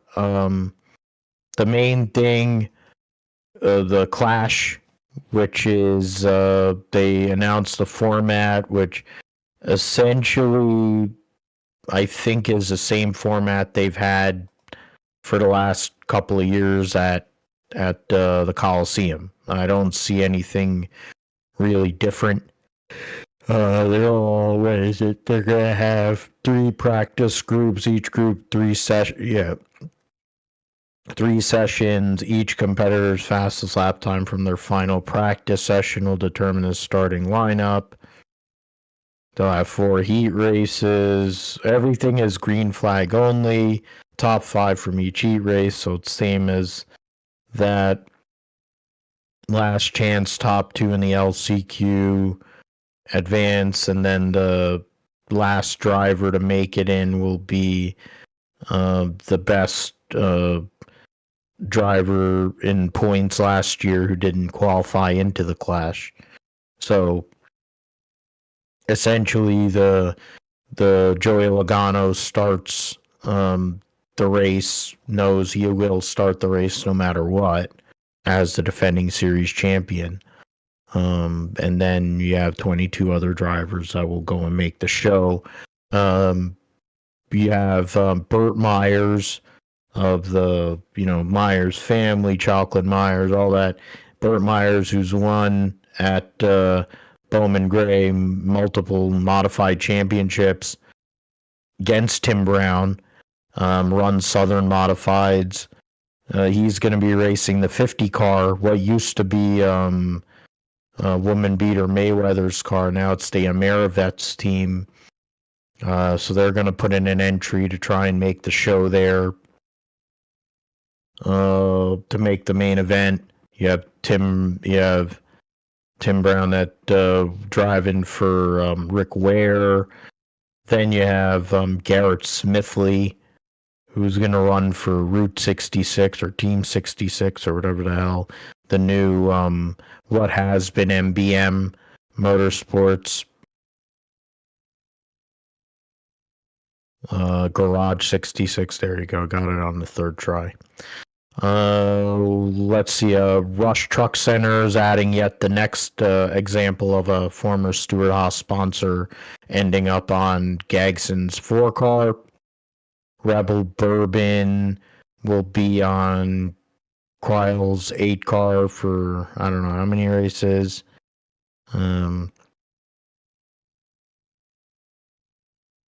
The main thing, the Clash, which is they announced the format, which essentially I think is the same format they've had for the last couple of years at the Coliseum. I don't see anything really different. They're always they're gonna have 3 practice groups, each group 3 sessions. Each competitor's fastest lap time from their final practice session will determine the starting lineup. They'll have 4 heat races. Everything is green flag only. Top 5 from each heat race, so it's same as that. Last chance top 2 in the LCQ advance, and then the last driver to make it in will be the best driver in points last year who didn't qualify into the Clash. So essentially, the Joey Logano starts the race, knows he will start the race no matter what as the defending series champion. And then you have 22 other drivers that will go and make the show. You have Burt Myers of the Myers family, Chocolate Myers, all that. Burt Myers, who's won at Bowman Gray multiple modified championships against Tim Brown, runs Southern Modifieds. He's going to be racing the 50 car, what used to be woman beater Mayweather's car. Now it's the Amerivets team. So they're going to put in an entry to try and make the show there. To make the main event, you have Tim Brown that driving for Rick Ware. Then you have Garrett Smithley, who's going to run for Route 66 or Team 66 or whatever the hell. The new what has been MBM Motorsports Garage 66. There you go. Got it on the third try. Let's see. Rush Truck Center is adding yet the next example of a former Stewart Haas sponsor ending up on Gagson's 4 car. Rebel Bourbon will be on Quail's 8 car for I don't know how many races.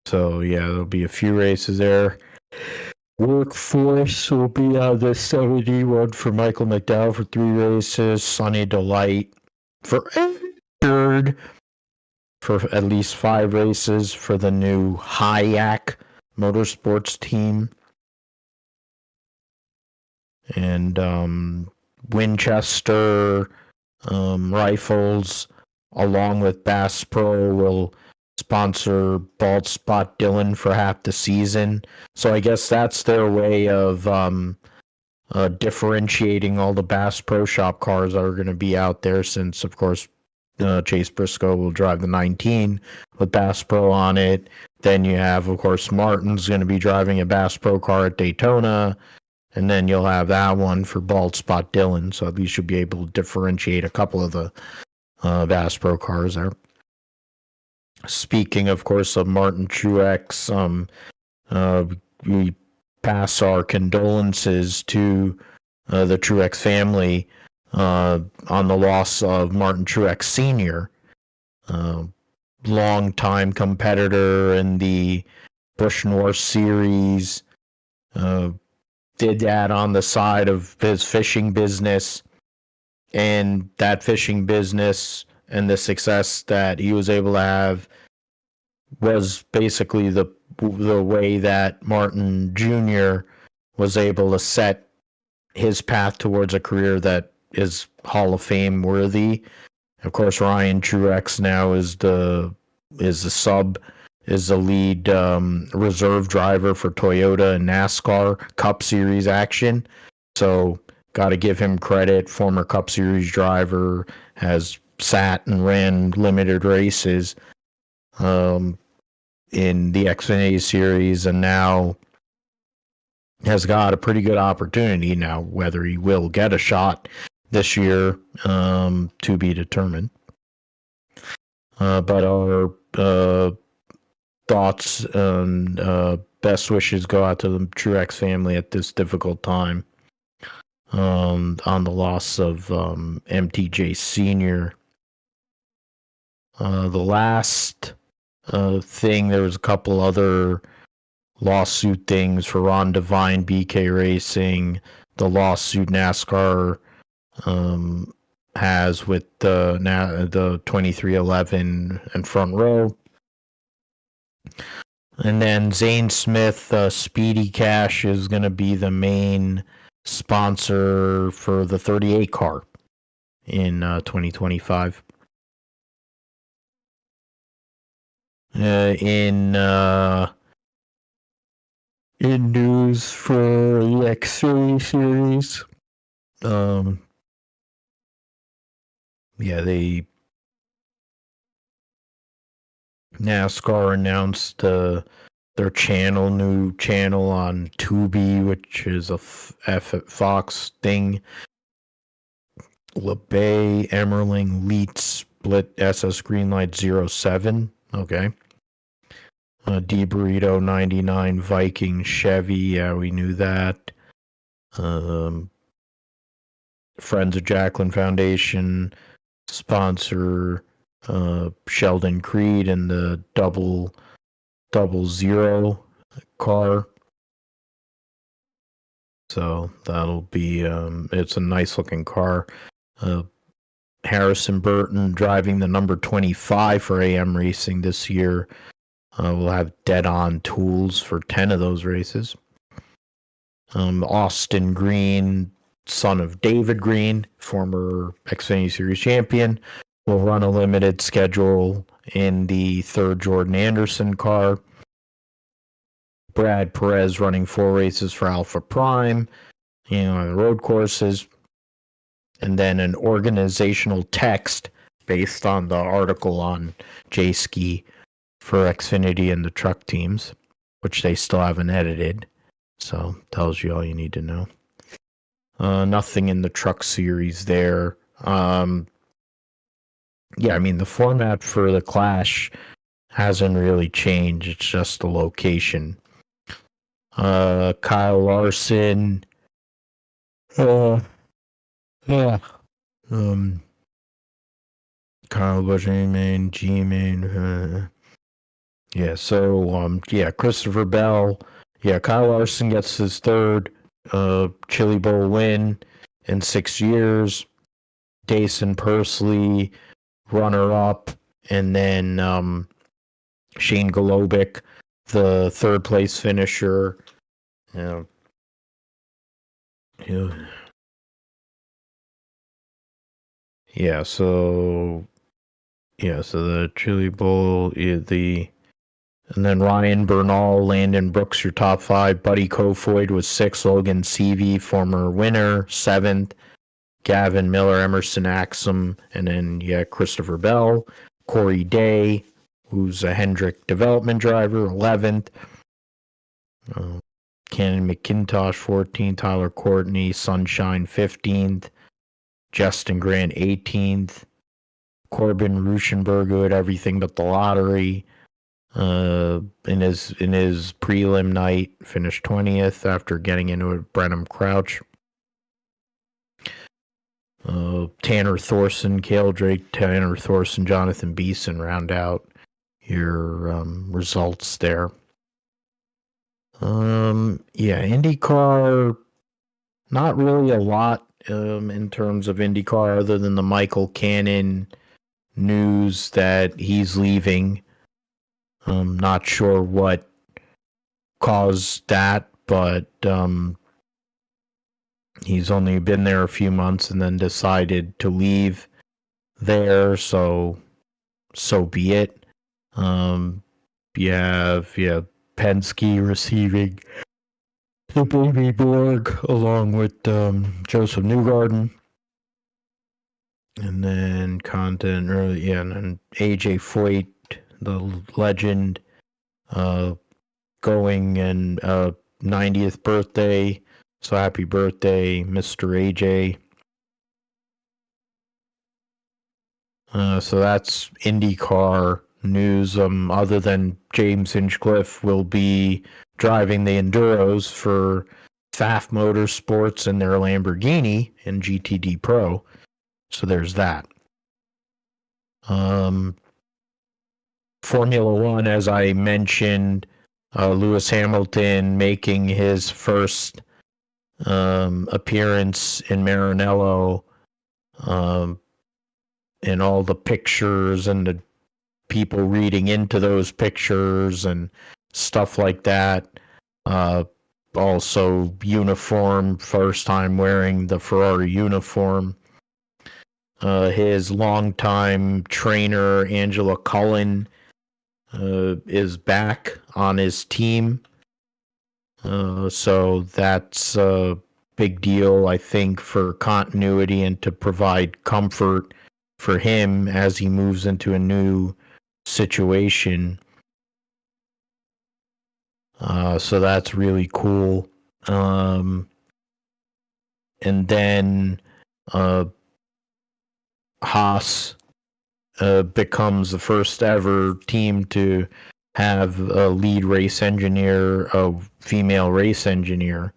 So yeah, there'll be a few races there. Workforce will be on the 71 for Michael McDowell for 3 races. Sunny Delight for 3rd for at least 5 races for the new Hayek Motorsports team. And Winchester Rifles, along with Bass Pro, will sponsor Bald Spot Dylan for half the season. So I guess that's their way of differentiating all the Bass Pro Shop cars that are going to be out there, since, of course, Chase Briscoe will drive the 19 with Bass Pro on it. Then you have, of course, Martin's going to be driving a Bass Pro car at Daytona. And then you'll have that one for Bald Spot Dylan. So at least you'll be able to differentiate a couple of the Bass Pro cars there. Speaking, of course, of Martin Truex, we pass our condolences to the Truex family on the loss of Martin Truex Sr., longtime competitor in the Bush North Series. Did that on the side of his fishing business, and that fishing business and the success that he was able to have was basically the way that Martin Jr. was able to set his path towards a career that is Hall of Fame worthy. Of course, Ryan Truex now is the lead reserve driver for Toyota and NASCAR Cup Series action. So, got to give him credit. Former Cup Series driver, has sat and ran limited races in the Xfinity Series, and now has got a pretty good opportunity. Now, whether he will get a shot this year, to be determined. But our thoughts and best wishes go out to the Truex family at this difficult time on the loss of MTJ Sr. The last thing, there was a couple other lawsuit things for Ron Devine, BK Racing, the lawsuit NASCAR has with the 2311 and Front Row. And then Zane Smith, Speedy Cash is going to be the main sponsor for the 38 car in 2025. In news for the Xfinity Series, NASCAR announced their new channel on Tubi, which is a Fox thing. LeBay, Emmerling, Leet, Split, SS Greenlight 07. Okay. D Burrito 99, Viking, Chevy. Yeah, we knew that. Friends of Jacqueline Foundation sponsor Sheldon Creed and the double zero car. So that'll be it's a nice looking car. Harrison Burton driving the number 25 for AM Racing this year. We'll have dead on tools for 10 of those races. Austin Green, son of David Green, former Xfinity Series champion, will run a limited schedule in the third Jordan Anderson car. Brad Perez running 4 races for Alpha Prime, on the road courses. And then an organizational text based on the article on J-Ski for Xfinity and the truck teams, which they still haven't edited. So tells you all you need to know. Nothing in the truck series there. The format for the Clash hasn't really changed. It's just the location. Kyle Larson. Kyle Busch, A-Main, G-Main. Christopher Bell. Kyle Larson gets his third Chili Bowl win in 6 years. Dason Pursley, runner-up. And then Shane Golobic, the third-place finisher. So the Chili Bowl, and then Ryan Bernal, Landon Brooks, your top 5. Buddy Kofoid was 6th. Logan Seavey, former winner, 7th. Gavin Miller, Emerson Axum, and then Christopher Bell. Corey Day, who's a Hendrick development driver, 11th. Cannon McIntosh, 14th. Tyler Courtney, Sunshine, 15th. Justin Grant, 18th. Corbin Ruschenberg, who had everything but the lottery, in his prelim night, finished 20th after getting into it. Brenham Crouch. Tanner Thorson, Cale Drake, Tanner Thorson, Jonathan Beeson round out your results there. Yeah, IndyCar, not really a lot in terms of IndyCar other than the Michael Cannon news that he's leaving. Not sure what caused that, but he's only been there a few months and then decided to leave there, so be it. Yeah, Penske receiving the baby Borg along with Joseph Newgarden, and then and then AJ Foyt, the legend, going and 90th birthday. So happy birthday, Mr. AJ. So that's IndyCar news. Other than James Hinchcliffe will be driving the Enduros for FAF Motorsports and their Lamborghini in GTD Pro. So there's that. Formula One, as I mentioned, Lewis Hamilton making his first appearance in Maranello, and all the pictures and the people reading into those pictures and stuff like that. Also, uniform, first time wearing the Ferrari uniform. His longtime trainer, Angela Cullen, is back on his team. So that's a big deal, I think, for continuity and to provide comfort for him as he moves into a new situation. So that's really cool. And then Haas becomes the first ever team to have a lead race engineer, a female race engineer.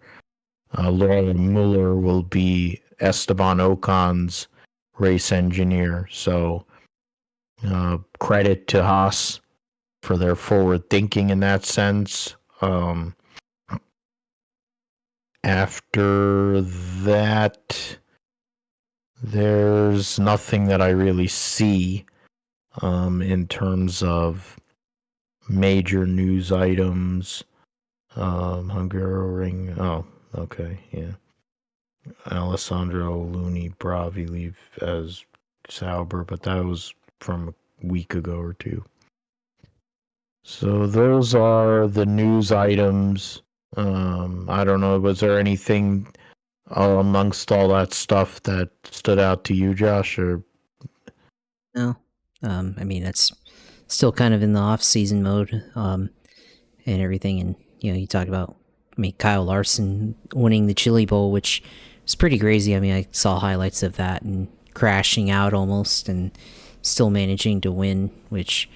Laura Muller will be Esteban Ocon's race engineer. So credit to Haas for their forward thinking in that sense. After that, there's nothing that I really see in terms of major news items. Hungaroring. Oh, okay, yeah. Alessandro Luni Bravi leave as Sauber, but that was from a week ago or two. So those are the news items. I don't know. Was there anything amongst all that stuff that stood out to you, Josh? Or No. I mean, that's still kind of in the off-season mode, and everything. And, you talk about, Kyle Larson winning the Chili Bowl, which is pretty crazy. I mean, I saw highlights of that and crashing out almost and still managing to win, which,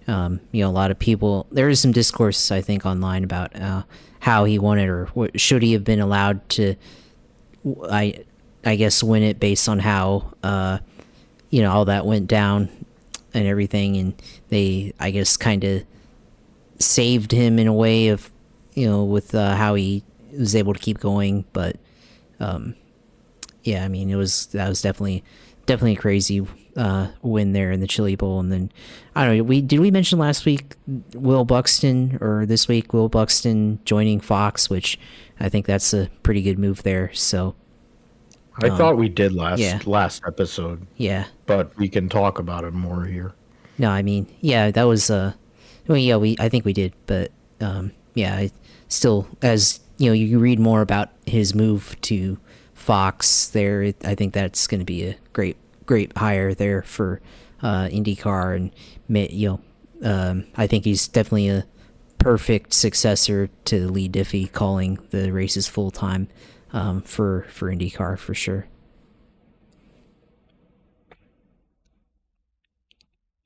a lot of people, there is some discourse, I think, online about how he won it, or should he have been allowed to, I guess, win it based on how, all that went down and everything. And they, I guess, kind of saved him in a way of, with how he was able to keep going. But yeah, I mean, that was definitely a crazy win there in the Chili Bowl. And then I don't know, did we mention last week Will Buxton, or this week Will Buxton joining Fox, which I think that's a pretty good move there. So I thought we did yeah. last episode. Yeah. But we can talk about it more here. No, I mean, yeah, that was I think we did, but yeah, I still, as you read more about his move to Fox there, I think that's going to be a great hire there for IndyCar. And I think he's definitely a perfect successor to Lee Diffie, calling the races full time for IndyCar for sure.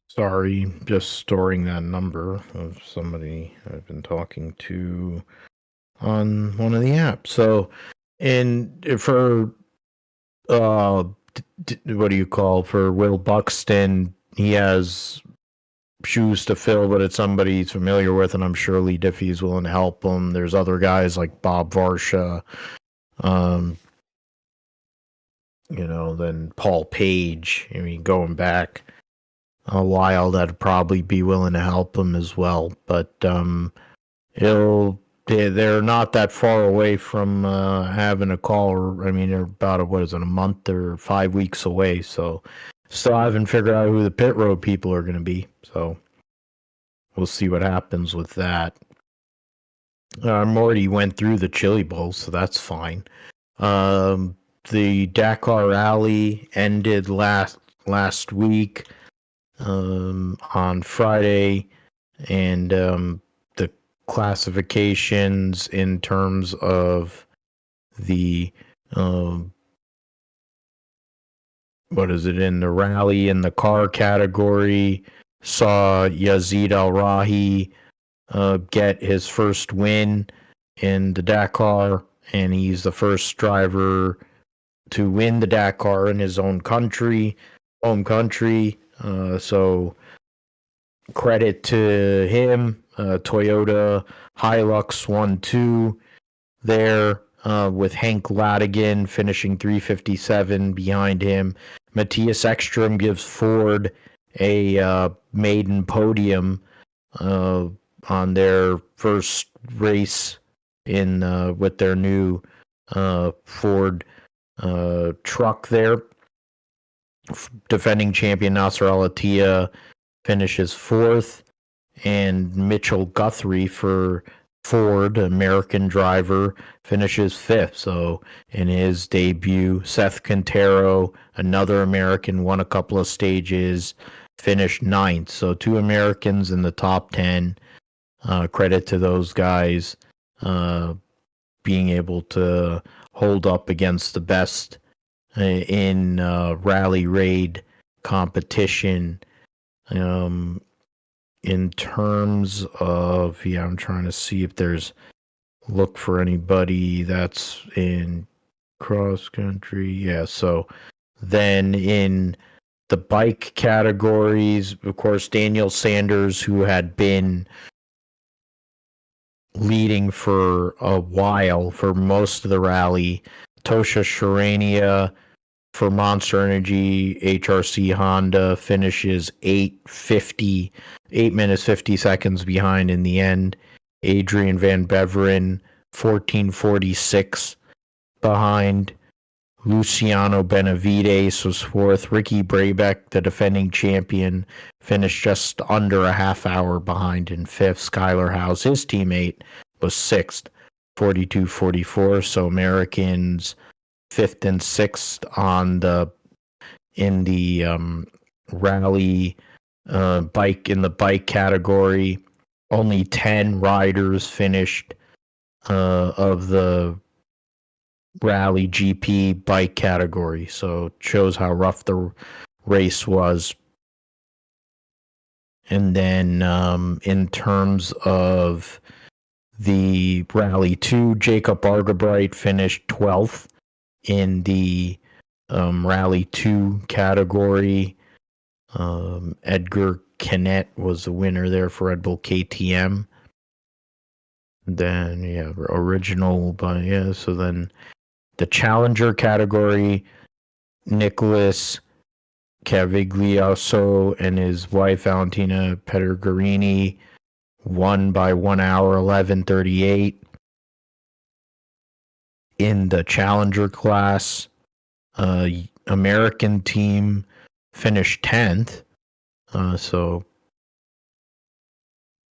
Sorry, just storing that number of somebody I've been talking to on one of the apps. So, for what do you call, for Will Buxton, he has shoes to fill, but it's somebody he's familiar with, and I'm sure Lee Diffie's willing to help him. There's other guys like Bob Varsha, then Paul Page. I mean, going back a while, that'd probably be willing to help him as well. But they're not that far away from having a call. I mean, they're about a month or 5 weeks away. So still haven't figured out who the pit road people are going to be. So we'll see what happens with that. Morty went through the Chili Bowl, so that's fine. The Dakar Rally ended last week on Friday, and the classifications in terms of the in the rally in the car category saw Yazid Al Rahi get his first win in the Dakar, and he's the first driver to win the Dakar in his own home country. So credit to him. Toyota Hilux 1-2 there with Hank Latigan finishing 357 behind him. Matthias Ekstrom gives Ford a maiden podium on their first race with their new Ford truck there. Defending champion Nasser Al-Attiyah finishes fourth, and Mitchell Guthrie for Ford, American driver, finishes fifth. So in his debut, Seth Quintero, another American, won a couple of stages, finished ninth. So 2 Americans in the top 10. Credit to those guys being able to hold up against the best in rally raid competition. In terms of, I'm trying to see if look for anybody that's in cross country. Yeah, so then in the bike categories, of course, Daniel Sanders, who had been leading for a while for most of the rally. Tosha Sharania for Monster Energy HRC Honda finishes 8 minutes 50 seconds behind in the end. Adrian Van Beveren 14:46 behind. Luciano Benavides was fourth. Ricky Brabeck, the defending champion, finished just under a half hour behind in fifth. Skylar House, his teammate, was sixth, 42:44. So Americans fifth and sixth in the rally bike category. Only 10 riders finished of the rally GP bike category, so it shows how rough the race was. And then in terms of the rally 2, Jacob Argabright finished 12th in the rally 2 category. Edgar Kennett was the winner there for Red Bull KTM. Then so then the challenger category, Nicholas Caviglioso and his wife Valentina Pedergarini won by 1 hour 11:38. In the challenger class, American team finished 10th. So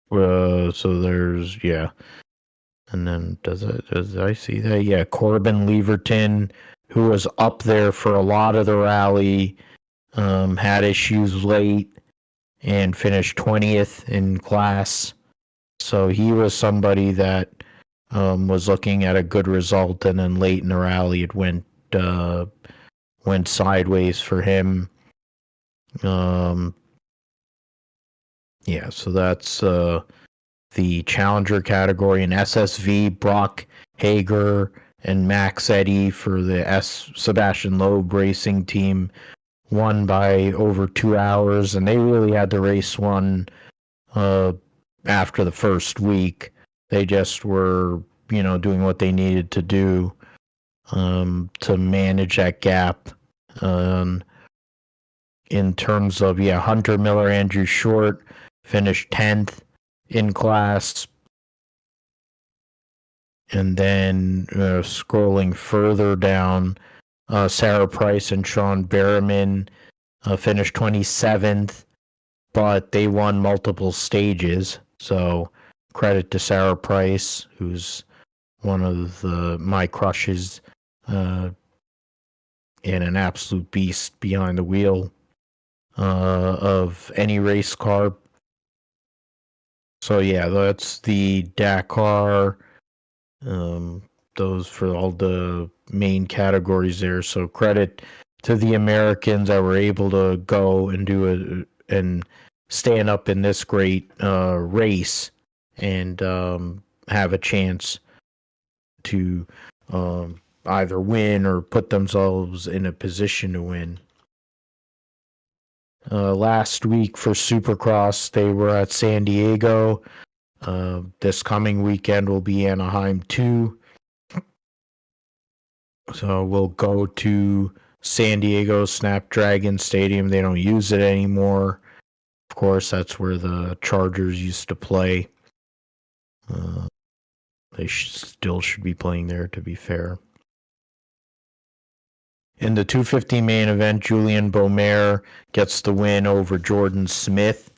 there's And then does I see that? Yeah, Corbin Leverton, who was up there for a lot of the rally, had issues late and finished 20th in class. So he was somebody that was looking at a good result, and then late in the rally it went sideways for him. So that's the challenger category. In SSV, Brock Hager and Max Eddy for the Sebastian Loeb racing team won by over 2 hours, and they really had the race won after the first week. They just were, doing what they needed to do to manage that gap. In terms of, Hunter Miller, Andrew Short finished 10th in class. And then scrolling further down, Sarah Price and Sean Berriman finished 27th, but they won multiple stages. So credit to Sarah Price, who's one of my crushes and an absolute beast behind the wheel of any race car. So yeah, that's the Dakar. Those for all the main categories there. So credit to the Americans that were able to go and do it and stand up in this great race and have a chance to either win or put themselves in a position to win. Last week for Supercross, they were at San Diego. This coming weekend will be Anaheim 2. So we'll go to San Diego Snapdragon Stadium. They don't use it anymore. Of course, that's where the Chargers used to play. They still should be playing there, to be fair. In the 250 main event, Julian Beaumer gets the win over Jordan Smith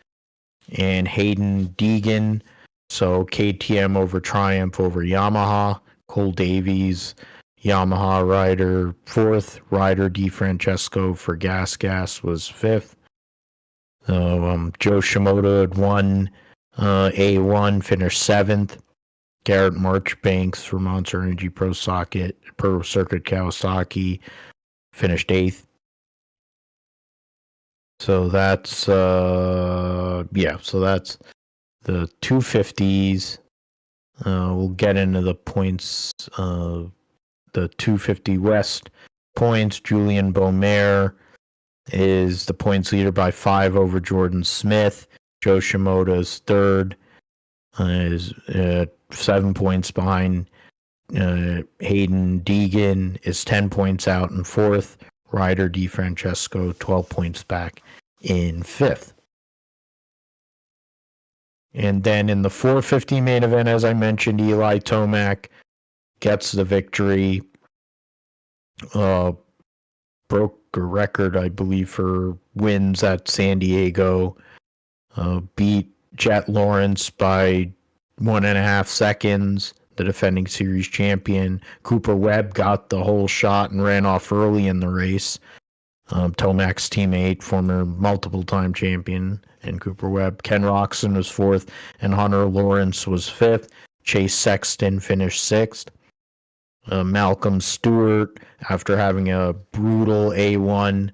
and Hayden Deegan. So KTM over Triumph over Yamaha. Cole Davies, Yamaha rider, 4th. Ryder DiFrancesco for Gas was 5th. Joe Shimoda had won A1, finished 7th. Garrett Marchbanks for Monster Energy Pro Circuit Kawasaki finished 8th. So that's so that's the 250s. We'll get into the points. The 250 West points. Julian Beaumer is the points leader by 5 over Jordan Smith. Joe Shimoda is 3rd. Is 7 points behind. Hayden Deegan is 10 points out in 4th. Ryder DiFrancesco 12 points back in 5th. And then in the 450 main event, as I mentioned, Eli Tomac gets the victory. Broke a record, I believe, for wins at San Diego. Beat Jet Lawrence by 1.5 seconds, the defending series champion. Cooper Webb got the whole shot and ran off early in the race. Tomac's teammate, former multiple-time champion, and Cooper Webb. Ken Roczen was 4th, and Hunter Lawrence was 5th. Chase Sexton finished 6th. Malcolm Stewart, after having a brutal A1,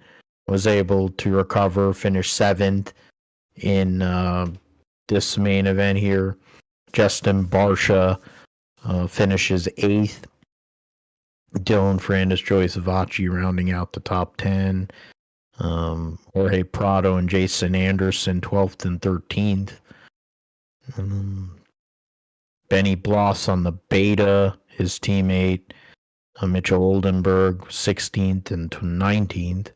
was able to recover, finish 7th in this main event here. Justin Barsha finishes 8th. Dylan Ferrandis, Joey Savacci rounding out the top 10. Jorge Prado and Jason Anderson 12th and 13th. Benny Bloss on the Beta, his teammate. Mitchell Oldenburg 16th and 19th.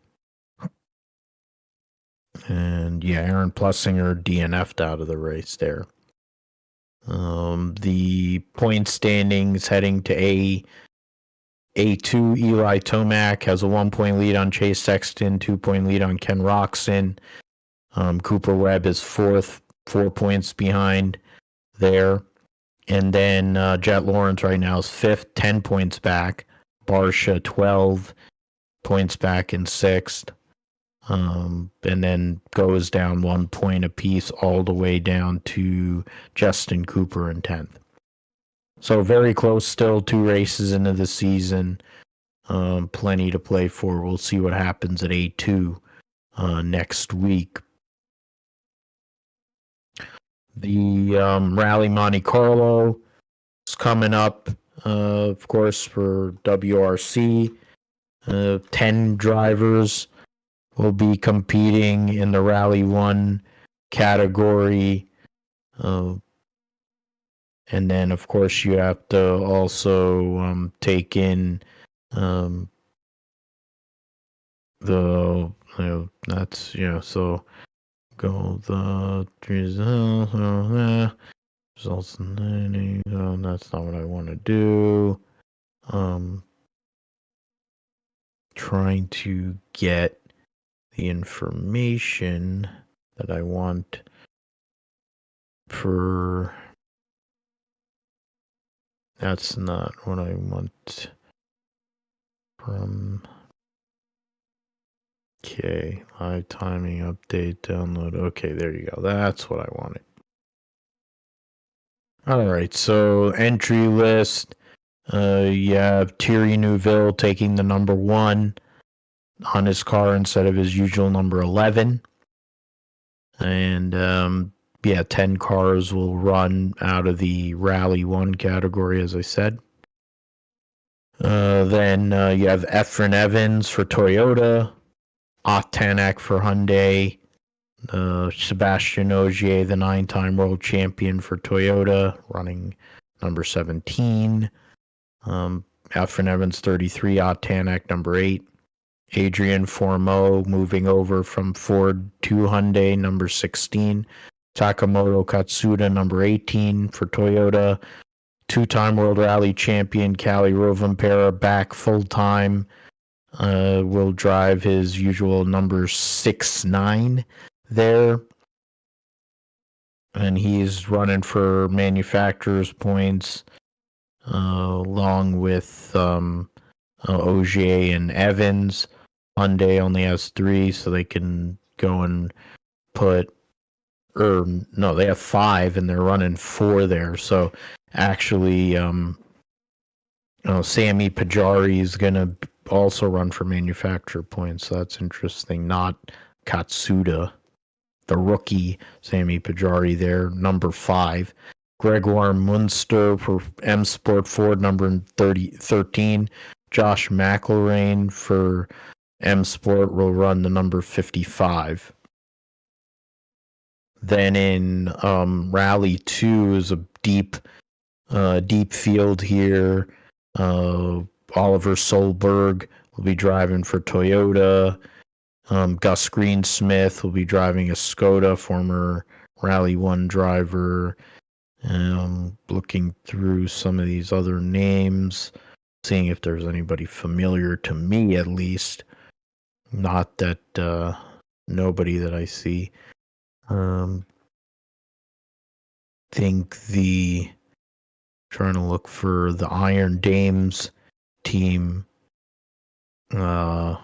And Aaron Plessinger DNF'd out of the race there. The point standings heading to A2, Eli Tomac has a 1-point lead on Chase Sexton, 2-point lead on Ken Roczen. Cooper Webb is 4th, 4 points behind there. And then Jet Lawrence right now is 5th, 10 points back. Barsha 12 points back in 6th. And then goes down 1 point apiece all the way down to Justin Cooper in 10th. So very close still, 2 races into the season. Plenty to play for. We'll see what happens at A2 next week. The Rally Monte Carlo is coming up, of course, for WRC. 10 drivers will be competing in the Rally 1 category. And then, of course, you have to also take in the that's so go the results in that's not what I want to do. Trying to get the information that I want for that's not what I want from live timing update download. Okay, there you go. That's what I wanted. All right, so entry list. You have Thierry Neuville taking the number 1 on his car instead of his usual number 11. And 10 cars will run out of the Rally 1 category, as I said. Then you have Efren Evans for Toyota, Tanak for Hyundai, Sebastian Ogier, the 9-time world champion for Toyota, running number 17. Efren Evans 33, Tanak number 8. Adrian Formeau moving over from Ford to Hyundai, number 16. Takamoto Katsuda, number 18 for Toyota. 2-time World Rally champion Kalle Rovanperä back full-time. Will drive his usual number 6-9 there. And he's running for manufacturer's points along with Ogier and Evans. Hyundai only has 3, so they can go and put, or no, they have 5 and they're running 4 there. So actually, Sami Pajari is going to also run for manufacturer points. So that's interesting. Not Katsuda, the rookie Sami Pajari there, number 5. Gregoire Munster for M Sport Ford, number 13. Josh McElrain for M Sport will run the number 55. Then in Rally 2 is a deep field here. Oliver Solberg will be driving for Toyota. Gus Greensmith will be driving a Skoda, former Rally 1 driver. Looking through some of these other names, seeing if there's anybody familiar to me at least. Not that nobody that I see. Trying to look for the Iron Dames team because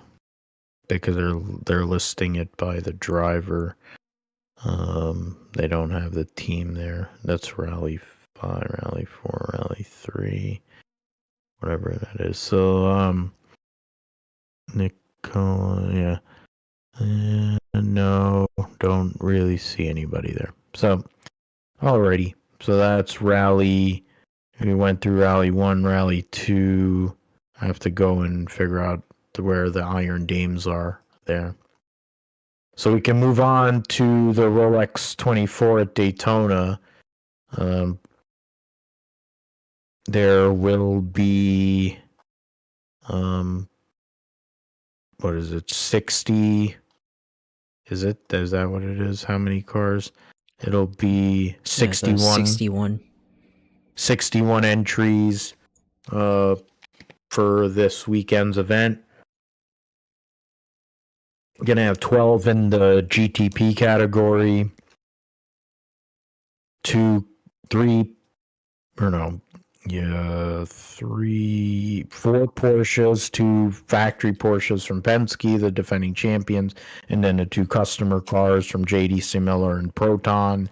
they're listing it by the driver. They don't have the team there. That's Rally 5, Rally 4, Rally 3, whatever that is. So Nicola, yeah. No, don't really see anybody there. So, alrighty. So that's Rally. We went through Rally 1, Rally 2. I have to go and figure out where the Iron Dames are there. So we can move on to the Rolex 24 at Daytona. There will be, what is it, 60? Is that what it is? How many cars? It'll be 61. 61 entries for this weekend's event. Gonna have 12 in the GTP category. 4 Porsches, 2 factory Porsches from Penske, the defending champions, and then the 2 customer cars from JDC Miller and Proton.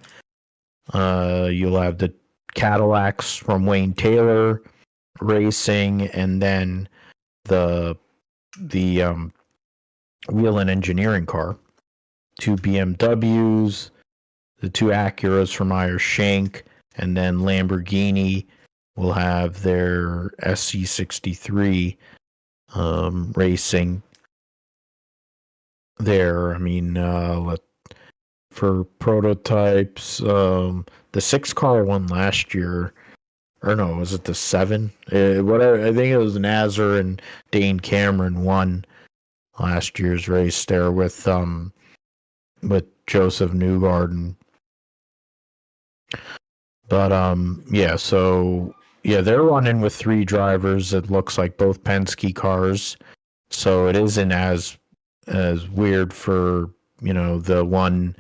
You'll have the Cadillacs from Wayne Taylor Racing, and then the wheel and engineering car. 2 BMWs, the 2 Acuras from Meyer Shank, and then Lamborghini will have their SC63 racing there. I mean, for prototypes. The 6 car won last year. Or no, was it the 7? Whatever. I think it was Nazar and Dane Cameron won last year's race there with Joseph Newgarden. But they're running with 3 drivers. It looks like both Penske cars, so it isn't as weird for the one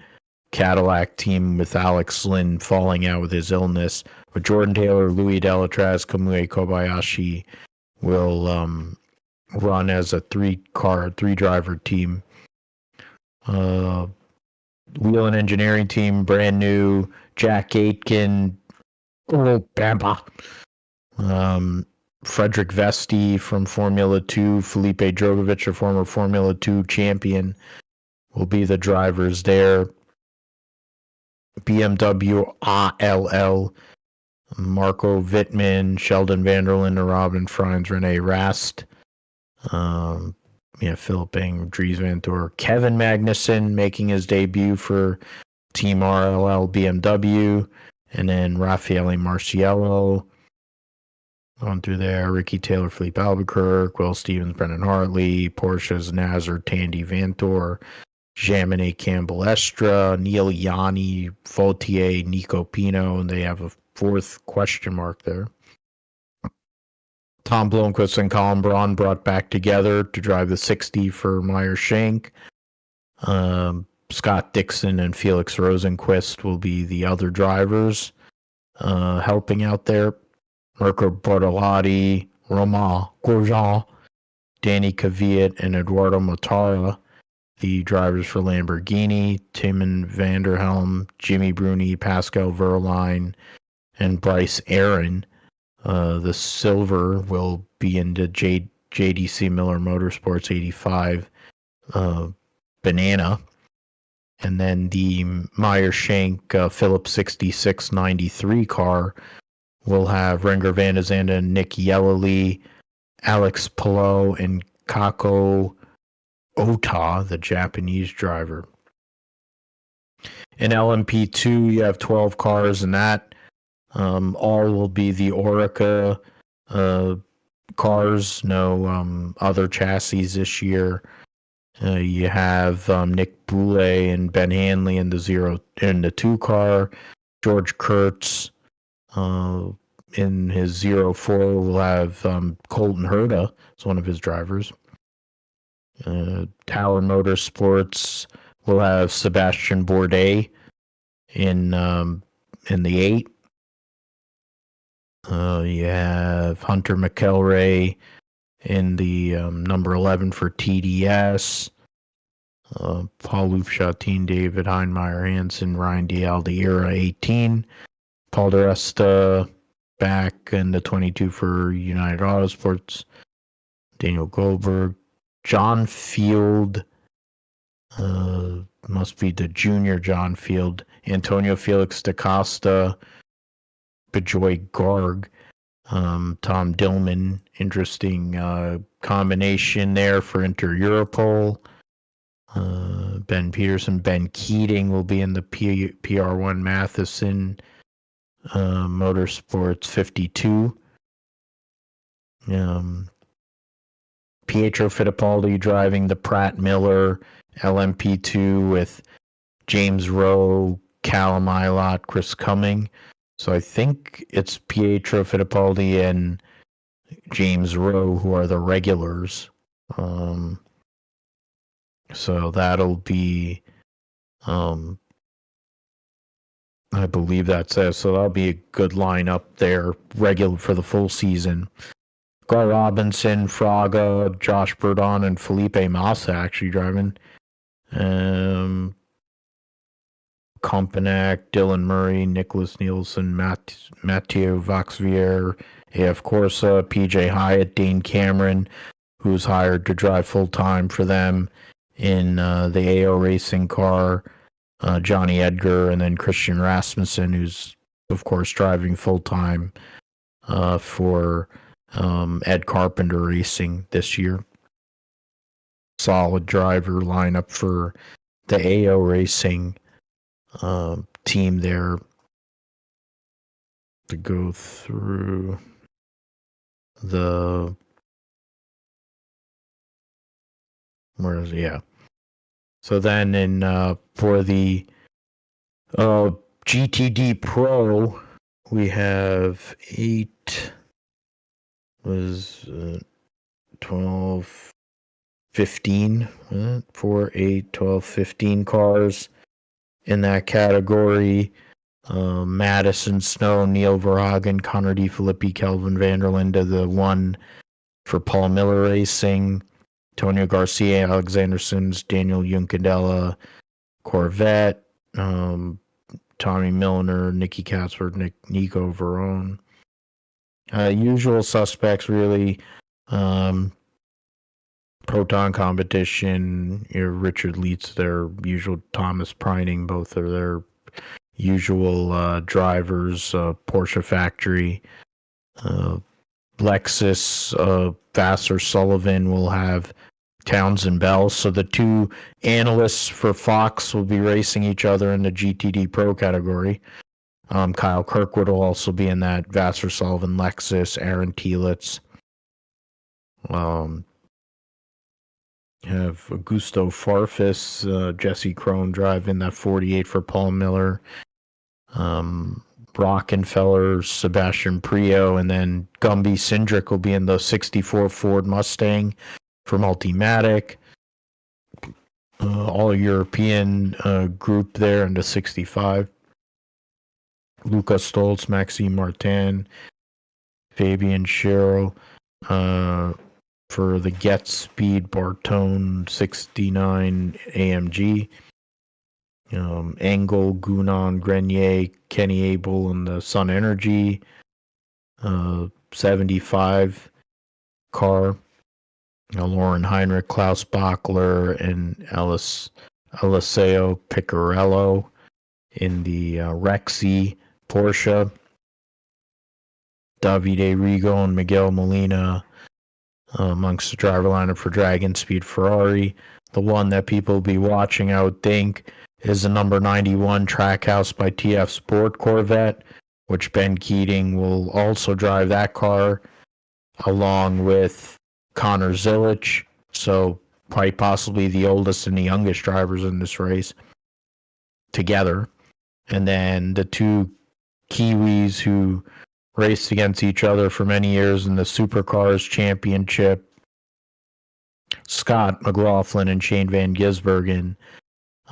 Cadillac team with Alex Lynn falling out with his illness. But Jordan Taylor, Louis Delatraz, Kamui Kobayashi will run as a 3-driver team. Wheel and engineering team, brand new. Jack Aitken, Bamba. Frederick Vesti from Formula 2, Felipe Drogovic, a former Formula 2 champion, will be the drivers there. BMW ALL, Marco Wittmann, Sheldon Vanderlyn, Robin Freins, Rene Rast, Philip Eng, Dries Vanthoor, Kevin Magnussen making his debut for Team RLL BMW, and then Raffaele Marciello on through there, Ricky Taylor, Philippe Albuquerque, Will Stevens, Brendan Hartley, Porsche's Nazar, Tandy Vanthoor, Jaminet Campbell Estra, Neil Yanni, Fautier, Nico Pino, and they have a 4th question mark there. Tom Blomqvist and Colin Braun brought back together to drive the 60 for Meyer Shank. Scott Dixon and Felix Rosenquist will be the other drivers helping out there. Mirko Bortolotti, Romain Grosjean, Danny Kvyat, and Eduardo Mortara, the drivers for Lamborghini. Timon Vanderhelm, Jimmy Bruni, Pascal Verline, and Bryce Aaron. The silver will be in the JDC Miller Motorsports 85 Banana. And then the Meyer Shank Phillips 6693 car will have Renger van der Zande, Nick Yellowly, Alex Palou, and Kako Ota, the Japanese driver. In LMP2, you have 12 cars in that. All will be the Orica cars, no other chassis this year. You have Nick Boulay and Ben Hanley in the 2 car. George Kurtz in his 04 will have Colton Herta as one of his drivers. Talon Motorsports will have Sebastian Bourdais in the 8. You have Hunter McElray in the number 11 for TDS. Paul Loupchatin, David Heinmeier Hansen, Ryan D'Aldiera 18. Paul DeResta back in the 22 for United Autosports. Daniel Goldberg. John Field, must be the junior John Field. Antonio Felix da Costa, Bejoy Garg, Tom Dillman. Interesting combination there for Inter-Europol. Ben Peterson, Ben Keating will be in the PR1 Matheson Motorsports 52. Pietro Fittipaldi driving the Pratt Miller LMP2 with James Rowe, Callum Ilott, Chris Cumming. So I think it's Pietro Fittipaldi and James Rowe who are the regulars. So that'll be, I believe that's it. So that'll be a good lineup there, regular for the full season. Gar Robinson, Fraga, Josh Burdon, and Felipe Massa actually driving. Kompanak, Dylan Murray, Nicholas Nielsen, Mathieu Vaxvier, AF Corsa, PJ Hyatt, Dane Cameron, who's hired to drive full-time for them in the AO Racing car, Johnny Edgar, and then Christian Rasmussen, who's, of course, driving full-time for Ed Carpenter Racing this year. Solid driver lineup for the AO Racing team there to go through the So then for the GTD Pro, we have 12, 15, 4, 8, 12, 15 cars in that category. Madison Snow, Neil Verhagen, Connor D. Filippi, Kelvin Vanderlinde, the one for Paul Miller Racing, Antonio Garcia, Alexander Sims, Daniel Juncadella, Corvette, Tommy Milner, Nicky Casper, Nico Verone. Usual suspects, really. Proton Competition, Richard Leitz, their usual, Thomas Preining, both are their usual drivers. Porsche Factory, Lexus, Vassar Sullivan will have Townsend Bell. So the two analysts for Fox will be racing each other in the GTD Pro category. Kyle Kirkwood will also be in that. Vassar Sullivan, Lexus, Aaron Telitz. Have Augusto Farfus, Jesse Krohn driving that 48 for Paul Miller. Rockenfeller, Sebastian Prio, and then Gumby Cindric will be in the 64 Ford Mustang for Multimatic. All European group there in the 65. Luca Stoltz, Maxime Martin, Fabian Scherl, for the Get Speed Bartone 69 AMG. Engel, Gunan, Grenier, Kenny Abel, and the Sun Energy 75 car. Lauren Heinrich, Klaus Bachler, and Eliseo Piccarello in the Rexy Porsche. Davide Rigo and Miguel Molina amongst the driver lineup for Dragon Speed Ferrari. The one that people will be watching, I would think, is the number 91 Trackhouse by TF Sport Corvette, which Ben Keating will also drive that car along with Connor Zilich. So quite possibly the oldest and the youngest drivers in this race together. And then the two Kiwis who raced against each other for many years in the Supercars Championship, Scott McLaughlin and Shane Van Gisbergen,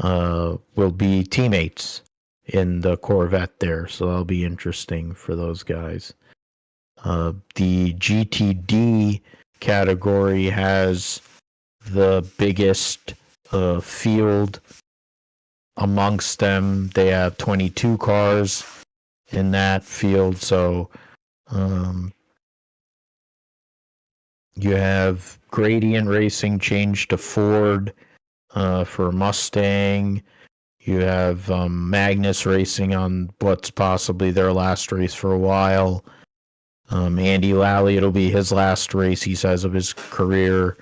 will be teammates in the Corvette there. So that'll be interesting for those guys. The GTD category has the biggest field amongst them. They have 22 cars in that field. So you have Gradient Racing changed to Ford for Mustang. You have Magnus Racing on what's possibly their last race for a while. Andy Lally, it'll be his last race, he says, of his career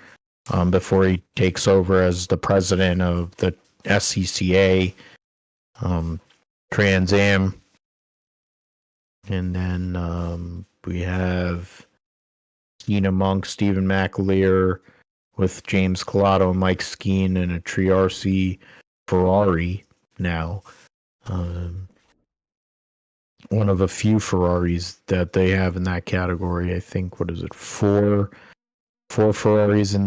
before he takes over as the president of the SCCA Trans Am. And then we have Tina Monk, Stephen McAleer with James Collado and Mike Skeen and a Triarci Ferrari now. One of a few Ferraris that they have in that category. I think, what is it, five Ferraris in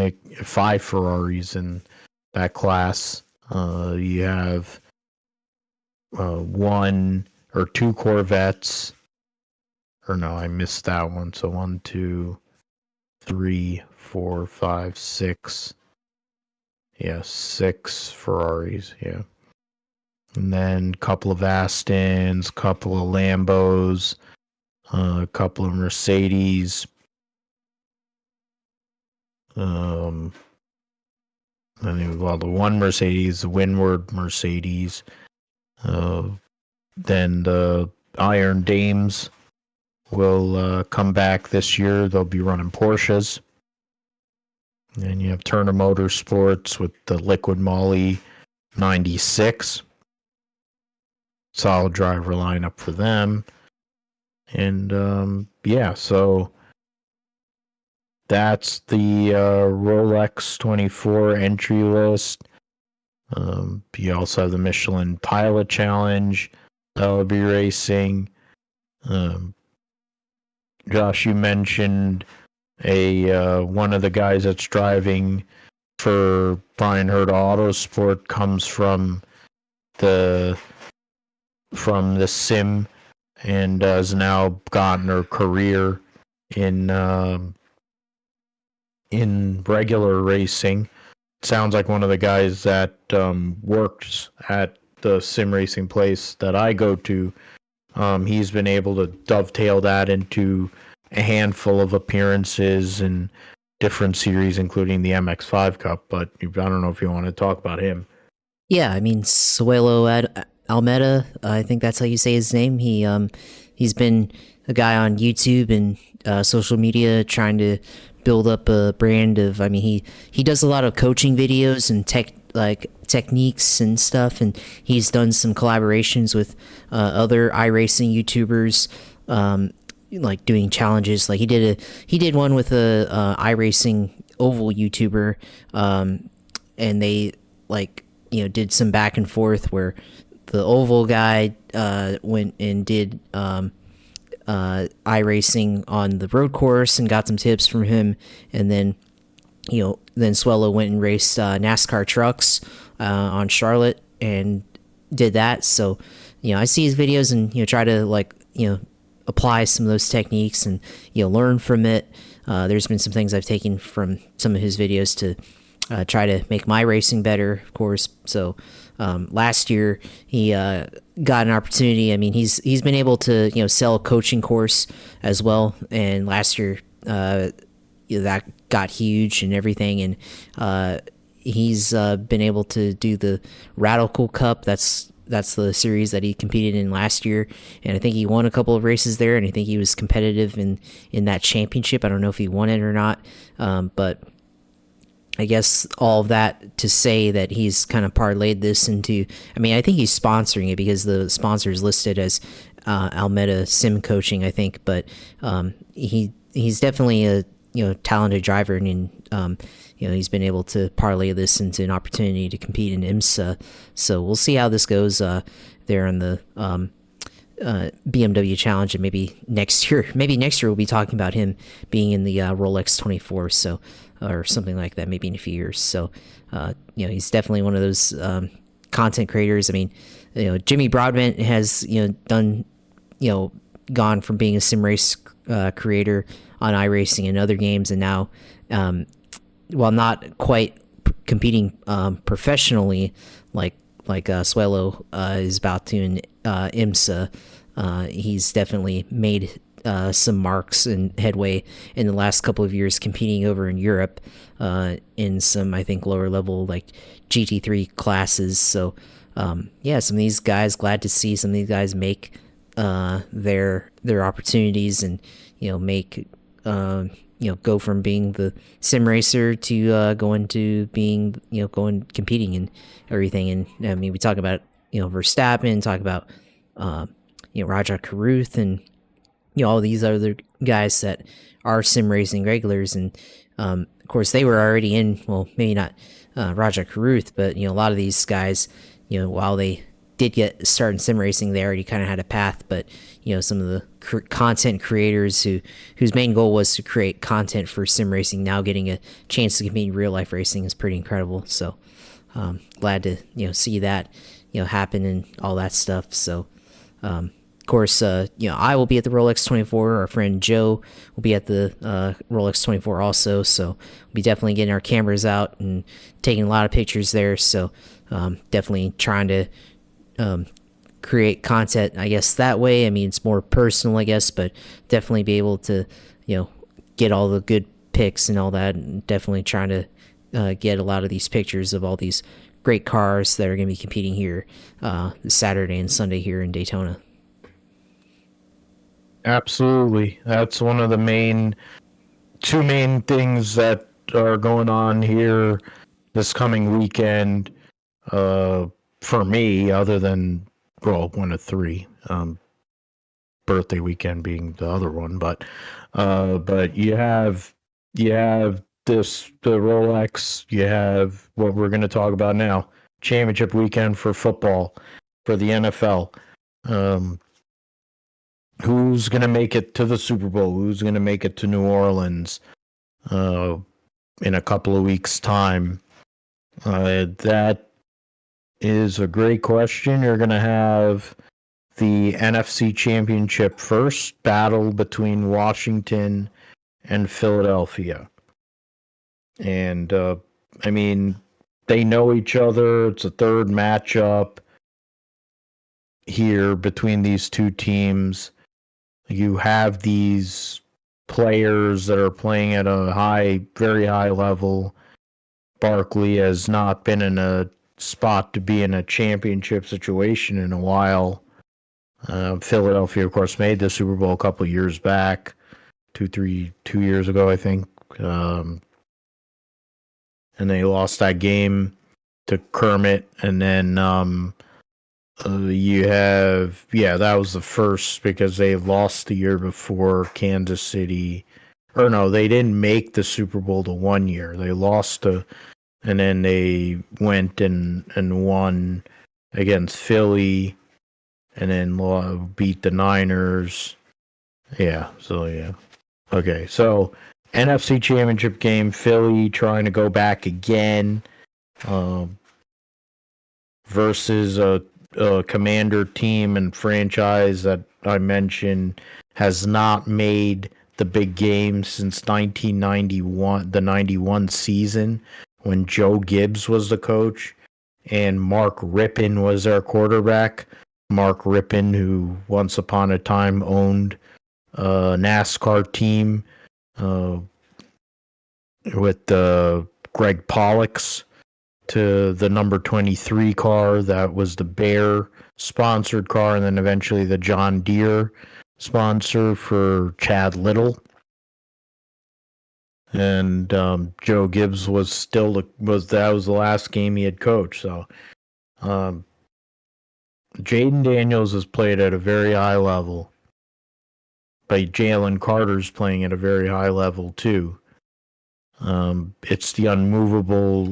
that class. You have one or two Corvettes. Or no, I missed that one. So 1, 2, 3, 4, 5, 6. Yeah, 6 Ferraris. Yeah. And then a couple of Astons, a couple of Lambos, a couple of Mercedes. The one Mercedes, the Windward Mercedes. Then the Iron Dames will come back this year. They'll be running Porsches. And you have Turner Motorsports with the Liquid Moly 96. solid driver lineup for them. And yeah, so that's the Rolex 24 entry list. You also have the Michelin Pilot Challenge that'll be racing. Josh, you mentioned a one of the guys that's driving for Brian Herta Autosport comes the from the sim and has now gotten her career in regular racing. Sounds like one of the guys that works at the sim racing place that I go to. He's been able to dovetail that into a handful of appearances in different series, including the MX5 Cup. But I don't know if you want to talk about him. Yeah, I mean Suelo Almeida, I think that's how you say his name. He's been a guy on YouTube and social media trying to build up a brand of. I mean, he does a lot of coaching videos and techniques and stuff, and he's done some collaborations with other iRacing YouTubers. Like doing challenges, like he did one with a iRacing oval YouTuber, and they did some back and forth where the oval guy went and did iRacing on the road course and got some tips from him, and then Suelo went and raced NASCAR trucks on Charlotte and did that. So I see his videos and try to apply some of those techniques and learn from it. There's been some things I've taken from some of his videos to try to make my racing better, of course. So last year he got an opportunity. I mean, he's been able to sell a coaching course as well, and last year that got huge and everything, and he's been able to do the Radical Cup. That's the series that he competed in last year, and I think he won a couple of races there, and I think he was competitive in that championship. I don't know if he won it or not, but I guess all of that to say that he's kind of parlayed this into. I mean, I think he's sponsoring it because the sponsor is listed as Almeida Sim Coaching, I think, but he's definitely a talented driver, and he's been able to parlay this into an opportunity to compete in IMSA. So we'll see how this goes there in the BMW Challenge, and maybe next year we'll be talking about him being in the Rolex 24, so or something like that, maybe in a few years. So he's definitely one of those content creators. I mean, Jimmy Broadbent has done gone from being a sim race creator on iRacing and other games, and now while not quite competing professionally like Suelo is about to in IMSA, he's definitely made some marks and headway in the last couple of years competing over in Europe in some, I think, lower level like GT3 classes. So some of these guys, glad to see some of these guys make their opportunities and make go from being the sim racer to going to being going competing and everything. And I mean, we talk about Verstappen, talk about Raja Caruth, and all these other guys that are sim racing regulars, and of course they were already in. Well, maybe not Raja Caruth, but a lot of these guys, while they did get started in sim racing, they already kind of had a path. But some of the content creators whose main goal was to create content for sim racing, now getting a chance to compete in real life racing is pretty incredible. So glad to see that happen and all that stuff. So of course, I will be at the Rolex 24. Our friend Joe will be at the Rolex 24 also. So we'll be definitely getting our cameras out and taking a lot of pictures there. So definitely trying to create content, I guess, that way. I mean, it's more personal, I guess, but definitely be able to, get all the good pics and all that, and definitely trying to get a lot of these pictures of all these great cars that are going to be competing here Saturday and Sunday here in Daytona. Absolutely. That's one of the two main things that are going on here this coming weekend for me, other than well, one of three. Birthday weekend being the other one, but you have the Rolex, you have what we're going to talk about now, championship weekend for football for the NFL. Who's going to make it to the Super Bowl? Who's going to make it to New Orleans in a couple of weeks' time? That is a great question. You're going to have the NFC Championship first, battle between Washington and Philadelphia. And, I mean, they know each other. It's a third matchup here between these two teams. You have these players that are playing at a very high level. Barkley has not been in a spot to be in a championship situation in a while. Philadelphia, of course, made the Super Bowl a couple years back, 2 years ago, I think. And they lost that game to Kermit. And then that was the first because they lost the year before Kansas City. Or no, they didn't make the Super Bowl the 1 year. They lost and then they went and won against Philly. And then beat the Niners. Yeah, so yeah. Okay, so NFC Championship game, Philly trying to go back again versus a Commander team and franchise that I mentioned has not made the big game since 1991, the 91 season when Joe Gibbs was the coach and Mark Rippon was their quarterback. Mark Rippon, who once upon a time owned a NASCAR team with Greg Pollux to the number 23 car that was the Bear sponsored car, and then eventually the John Deere sponsor for Chad Little. And Joe Gibbs was that was the last game he had coached. So Jaden Daniels has played at a very high level. But Jalen Carter's playing at a very high level too. It's the unmovable,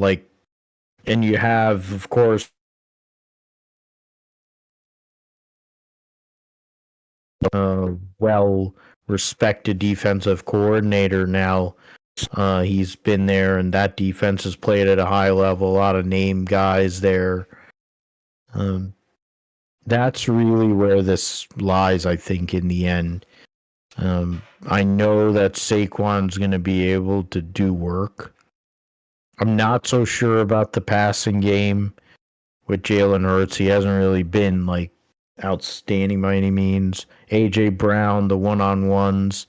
and you have, of course, well-respected defensive coordinator now. He's been there, and that defense has played at a high level. A lot of name guys there. That's really where this lies, I think, in the end. I know that Saquon's going to be able to do work. I'm not so sure about the passing game with Jalen Hurts. He hasn't really been outstanding by any means. AJ Brown, the one-on-ones,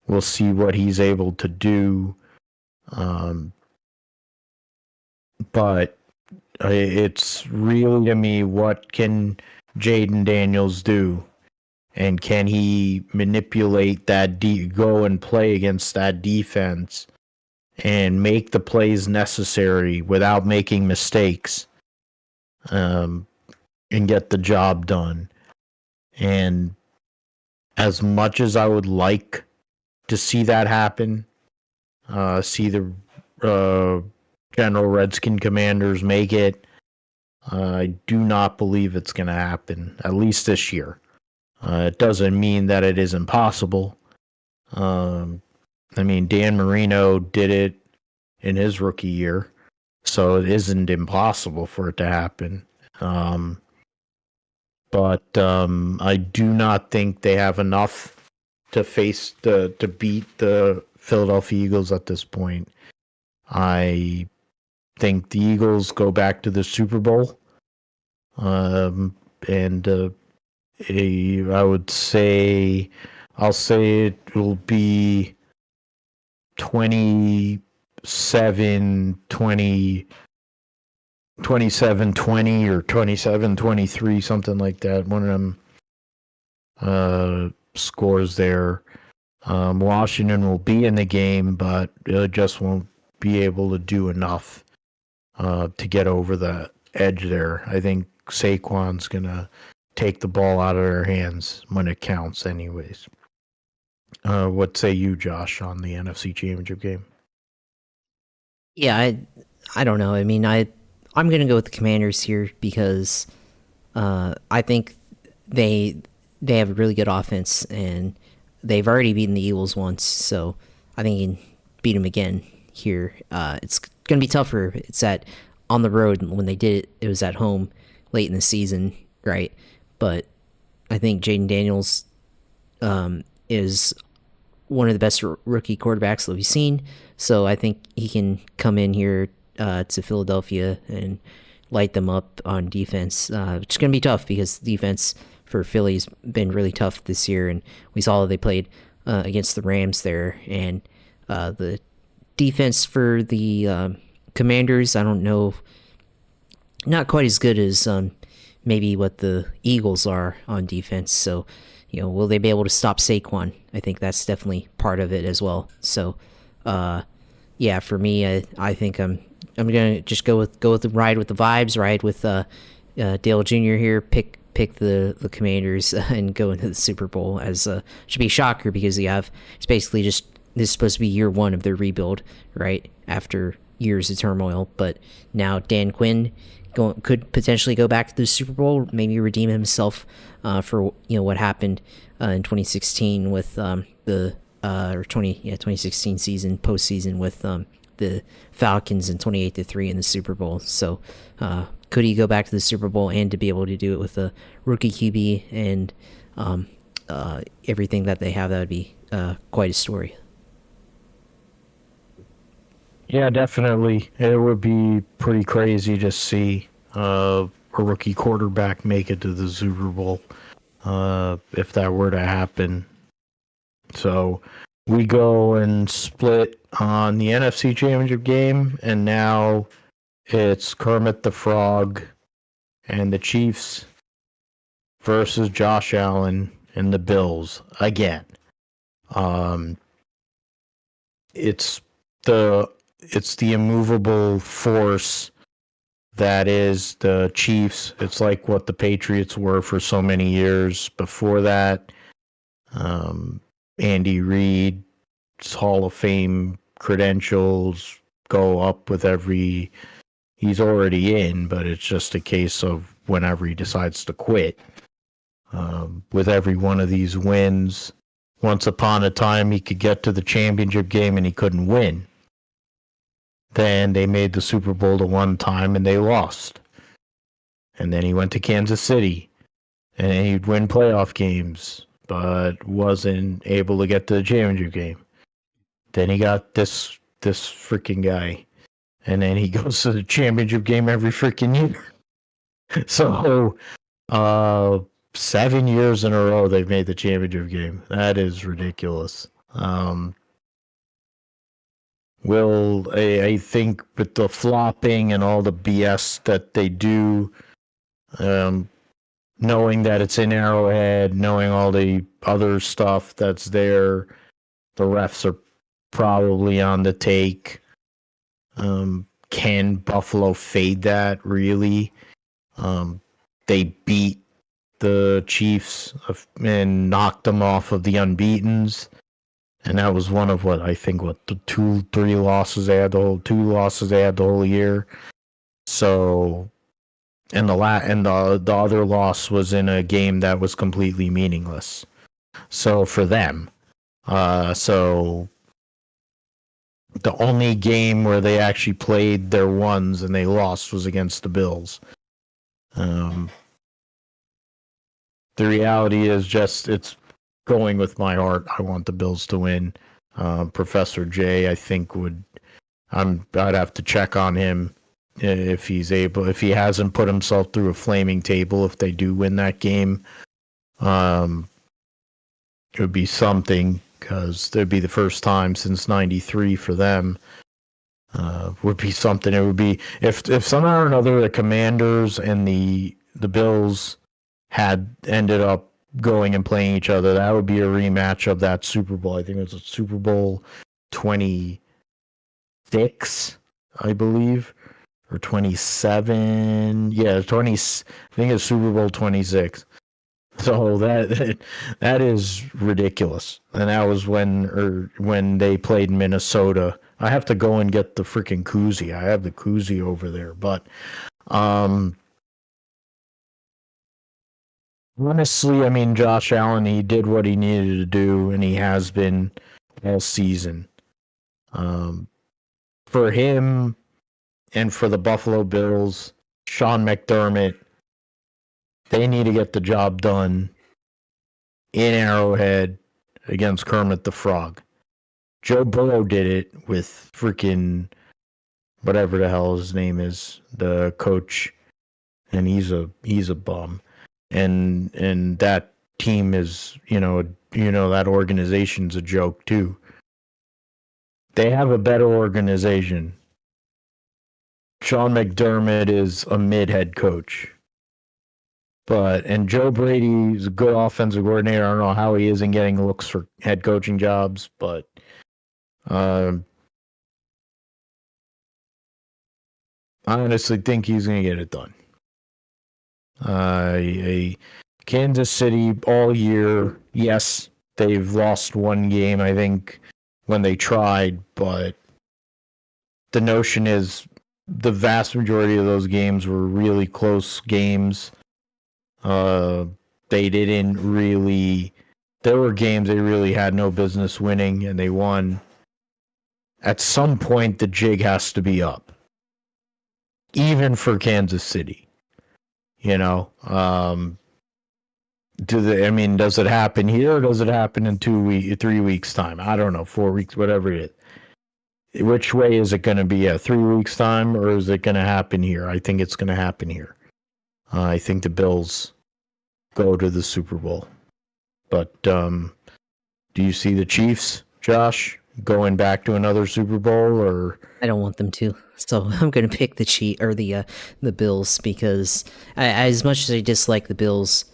we'll see what he's able to do. But it's really, to me, what can Jaden Daniels do? And can he manipulate that, go and play against that defense and make the plays necessary without making mistakes and get the job done? And as much as I would like to see that happen, see the General Redskin Commanders make it, I do not believe it's going to happen, at least this year. It doesn't mean that it isn't possible. Dan Marino did it in his rookie year, so it isn't impossible for it to happen. But I do not think they have enough to beat the Philadelphia Eagles at this point. I think the Eagles go back to the Super Bowl, and I'll say it will be 27-20 or 27-23, something like that. One of them scores there. Washington will be in the game, but just won't be able to do enough to get over the edge there. I think Saquon's going to take the ball out of their hands when it counts, anyways. What say you, Josh, on the NFC Championship game? Yeah, I don't know. I mean, I'm gonna go with the Commanders here because I think they they have a really good offense and they've already beaten the Eagles once, so I think you can beat them again here. It's gonna be tougher. It's at on the road. When they did it, it was at home late in the season, right? But I think Jaden Daniels is one of the best rookie quarterbacks that we've seen. So I think he can come in here to Philadelphia and light them up on defense. It's going to be tough because defense for Philly's been really tough this year, and we saw they played against the Rams there, and the defense for the Commanders, I don't know, not quite as good as maybe what the Eagles are on defense. So, will they be able to stop Saquon? I think that's definitely part of it as well. So, yeah, for me, I think I'm gonna just go with the ride with the vibes, ride with Dale Jr. here, pick the Commanders and go into the Super Bowl as should be a shocker because it's basically just this is supposed to be year one of their rebuild, right after years of turmoil, but now Dan Quinn could potentially go back to the Super Bowl, maybe redeem himself for what happened in 2016 with the 2016 season postseason with the Falcons in 28-3 in the Super Bowl. So could he go back to the Super Bowl and to be able to do it with a rookie QB and everything that they have? That would be quite a story. Yeah, definitely. It would be pretty crazy to see a rookie quarterback make it to the Super Bowl if that were to happen. So we go and split on the NFC Championship game, and now it's Kermit the Frog and the Chiefs versus Josh Allen and the Bills again. It's the immovable force that is the Chiefs. It's like what the Patriots were for so many years before that. Andy Reid's Hall of Fame credentials go up with every. He's already in, but it's just a case of whenever he decides to quit. With every one of these wins, once upon a time he could get to the championship game and he couldn't win. Then they made the Super Bowl the one time and they lost. And then he went to Kansas City and he'd win playoff games, but wasn't able to get to the championship game. Then he got this freaking guy, and then he goes to the championship game every freaking year. So, 7 years in a row they've made the championship game. That is ridiculous. I think with the flopping and all the BS that they do, knowing that it's in Arrowhead, knowing all the other stuff that's there, the refs are probably on the take. Can Buffalo fade that, really? They beat the Chiefs and knocked them off of the unbeatens. And that was one of the 2-3 losses they had the whole year. So, and the other loss was in a game that was completely meaningless. So for them, so the only game where they actually played their ones and they lost was against the Bills. The reality is just it's going with my heart. I want the Bills to win. Professor J, I think I'd have to check on him if he hasn't put himself through a flaming table. If they do win that game, it would be something because it'd be the first time since '93 for them. Would be something. It would be if somehow or another the Commanders and the Bills had ended up going and playing each other, that would be a rematch of that Super Bowl. I think it was a Super Bowl 26, I believe, or 27. Yeah, 20. I think it's Super Bowl 26. So that is ridiculous. And that was when they played Minnesota. I have to go and get the freaking koozie. I have the koozie over there, but um honestly, I mean, Josh Allen, he did what he needed to do, and he has been all season. Um, for him and for the Buffalo Bills, Sean McDermott, they need to get the job done in Arrowhead against Kermit the Frog. Joe Burrow did it with freaking whatever the hell his name is, the coach, and he's a bum. And that team is, that organization's a joke too. They have a better organization. Sean McDermott is a mid head coach. And Joe Brady is a good offensive coordinator. I don't know how he isn't getting looks for head coaching jobs, but uh, I honestly think he's going to get it done. Kansas City all year, yes, they've lost one game, I think, when they tried, but the notion is the vast majority of those games were really close games. They didn't really. There were games they really had no business winning, and they won. At some point, the jig has to be up, even for Kansas City. You know, does it happen here or does it happen in 3 weeks time? I don't know, 4 weeks, whatever it is. Which way is it going to be at 3 weeks time, or is it going to happen here? I think it's going to happen here. I think the Bills go to the Super Bowl. But do you see the Chiefs, Josh, going back to another Super Bowl, or I don't want them to, so I'm going to pick the Bills because as much as I dislike the Bills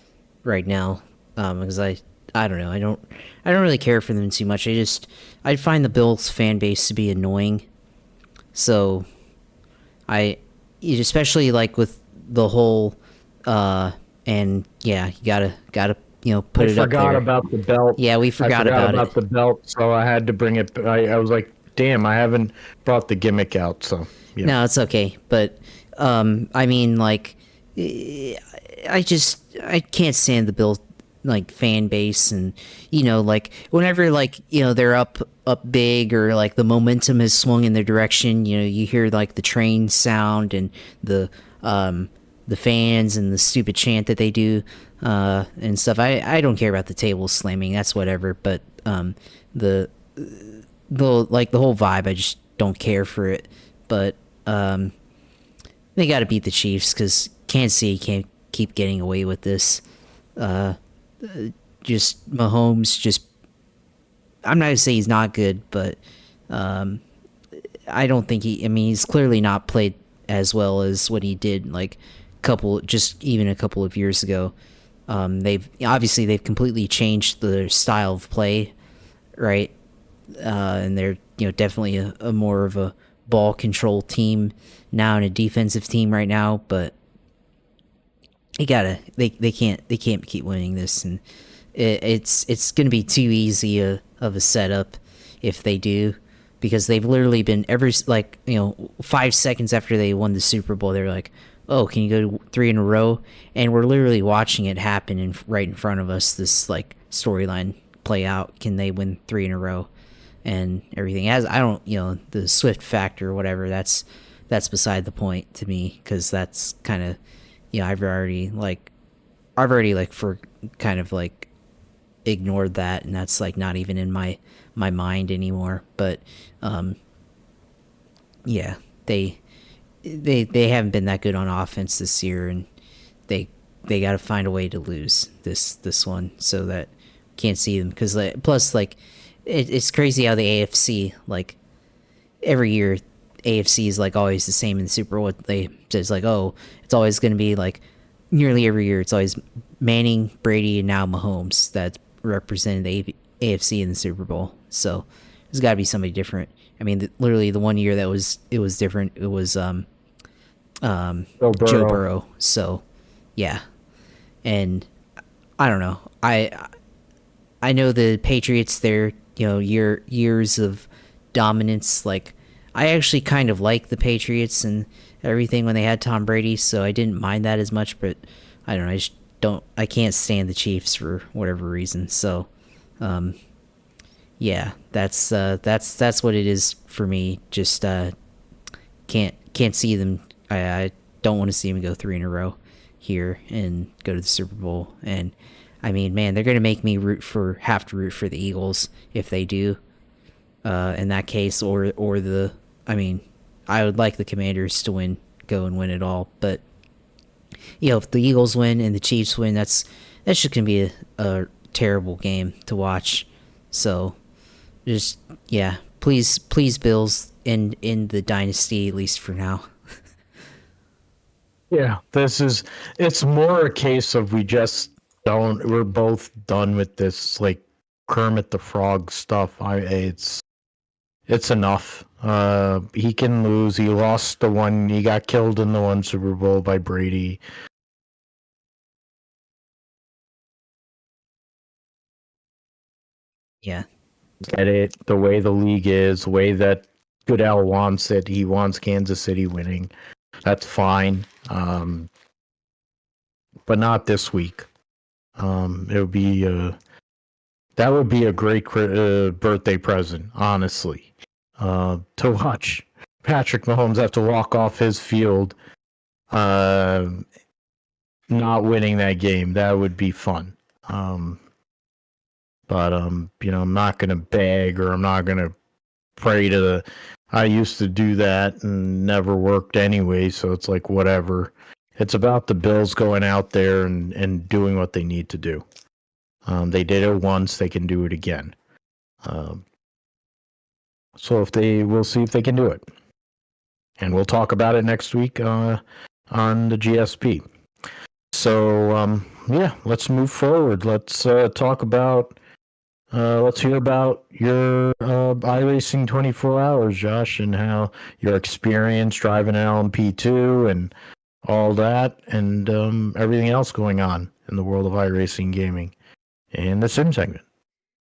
right now, because I don't know, I don't really care for them too much. I find the Bills fan base to be annoying. So especially like with the whole and yeah, you gotta put it up there. I forgot about the belt. Yeah, we forgot about it. The belt, so I had to bring it. I was like, damn, I haven't brought the gimmick out. So yeah. No, it's okay. But I mean, like, I can't stand the Bill like fan base, and like whenever they're up big, or like the momentum has swung in their direction, you hear like the train sound and the fans and the stupid chant that they do and stuff. I don't care about the table slamming. That's whatever. But the whole vibe, I just don't care for it. But they got to beat the Chiefs because Kansas City can't keep getting away with this. Just Mahomes, I'm not gonna say he's not good, but I don't think he's clearly not played as well as what he did like even a couple of years ago. They've completely changed their style of play, right? And they're definitely a more of a ball control team now and a defensive team right now, but they can't keep winning this, and it's gonna be too easy of a setup if they do, because they've literally been 5 seconds after they won the Super Bowl, they're like, oh, can you go 3 in a row? And we're literally watching it happen right in front of us, this like storyline play out. Can they win 3 in a row and everything? I don't, the Swift factor or whatever, that's beside the point to me, because that's kind of, I've already for kind of like ignored that, and that's like not even in my mind anymore. But yeah, they haven't been that good on offense this year, and they got to find a way to lose this one so that can't see them, because plus it's crazy how the AFC, like every year AFC is like always the same in the Super Bowl. It's like, oh, it's always going to be like nearly every year it's always Manning, Brady, and now Mahomes that represented the AFC in the Super Bowl. So there's got to be somebody different. I mean, literally the one year it was different. It was Joe Burrow. So yeah, and I don't know. I know the Patriots. Their years of dominance. Like I actually kind of like the Patriots and everything when they had Tom Brady, so I didn't mind that as much. But I don't know. I just don't. I can't stand the Chiefs for whatever reason. So, yeah, that's what it is for me. Just can't see them. I don't want to see them go three in a row here and go to the Super Bowl. And I mean, man, they're gonna make me have to root for the Eagles if they do. In that case, or the, I mean, I would like the Commanders to go and win it all. But if the Eagles win and the Chiefs win, that's just gonna be a terrible game to watch. So just please Bills end the dynasty at least for now. Yeah, it's more a case of we're both done with this like Kermit the Frog stuff. It's enough. He can lose. He lost he got killed in the one Super Bowl by Brady. Yeah. Get it? The way the league is, the way that Goodell wants it. He wants Kansas City winning. That's fine. But not this week. It would be that would be a great birthday present, honestly. To watch Patrick Mahomes have to walk off his field, not winning that game. That would be fun. But I'm not gonna beg, or I'm not gonna pray to the. I used to do that and never worked anyway, so it's like whatever. It's about the Bills going out there and doing what they need to do. They did it once; they can do it again. So we'll see if they can do it, and we'll talk about it next week on the GSP. So let's move forward. Let's talk about. Let's hear about your iRacing 24 hours, Josh, and how your experience driving an LMP2 and all that, and everything else going on in the world of iRacing gaming and the sim segment.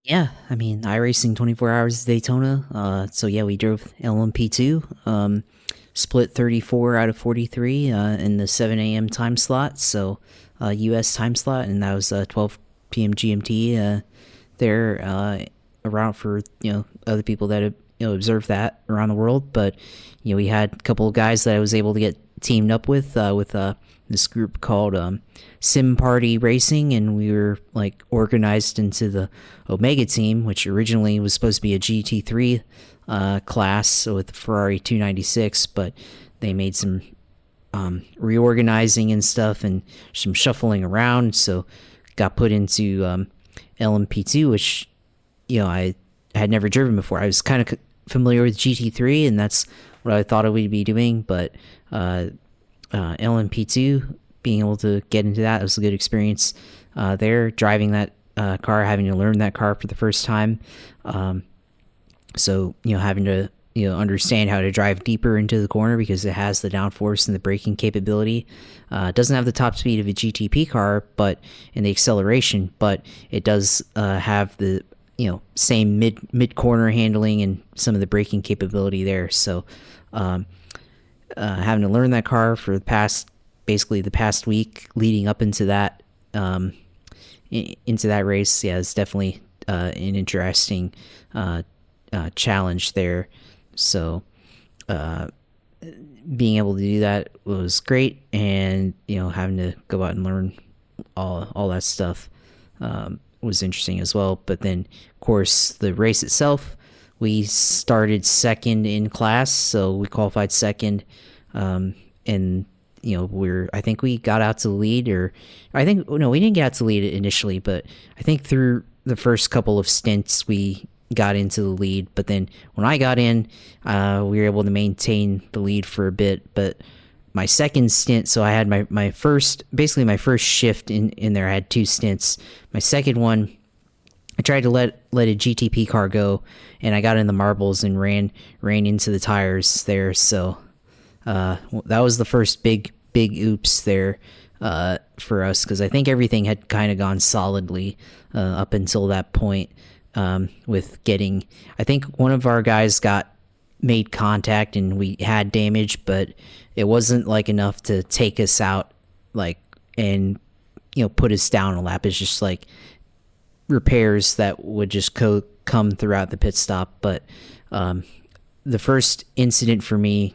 Yeah, I mean, iRacing 24 Hours of Daytona. So yeah, we drove LMP2. Split 34 out of 43 in the 7 a.m. time slot, so U.S. time slot, and that was 12 p.m. GMT. There around for other people that have observed that around the world. But we had a couple of guys that I was able to get teamed up with this group called Sim Party Racing, and we were like organized into the Omega team, which originally was supposed to be a GT3 class with the Ferrari 296, but they made some reorganizing and stuff and some shuffling around, so got put into LMP2, which I had never driven before. I was kind of familiar with GT3, and that's what I thought I would be doing, but LMP2, being able to get into that, it was a good experience there, driving that car, having to learn that car for the first time. So having to understand how to drive deeper into the corner because it has the downforce and the braking capability. It doesn't have the top speed of a GTP car, but in the acceleration, but it does have the same mid corner handling and some of the braking capability there. So having to learn that car for the past week leading up into that race, yeah, it's definitely an interesting challenge there. So being able to do that was great, and having to go out and learn all that stuff was interesting as well. But then of course the race itself, we started second in class, so we qualified second, and I think we got out to the lead, or we didn't get out to the lead initially, but I think through the first couple of stints we got into the lead. But then when I got in, we were able to maintain the lead for a bit. But my second stint, so I had my first shift in there, I had two stints. My second one, I tried to let a GTP car go, and I got in the marbles and ran into the tires there. So that was the first big oops there. for us, because I think everything had kind of gone solidly up until that point. With getting, I think one of our guys made contact and we had damage, but it wasn't like enough to take us out, like, and put us down a lap. It's just like repairs that would just come throughout the pit stop. But the first incident for me,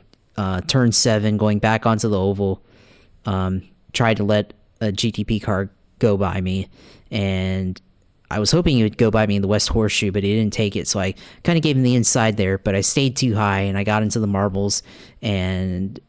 turn 7, going back onto the oval, tried to let a GTP car go by me, and I was hoping he would go by me in the West Horseshoe, but he didn't take it, so I kind of gave him the inside there, but I stayed too high, and I got into the marbles, and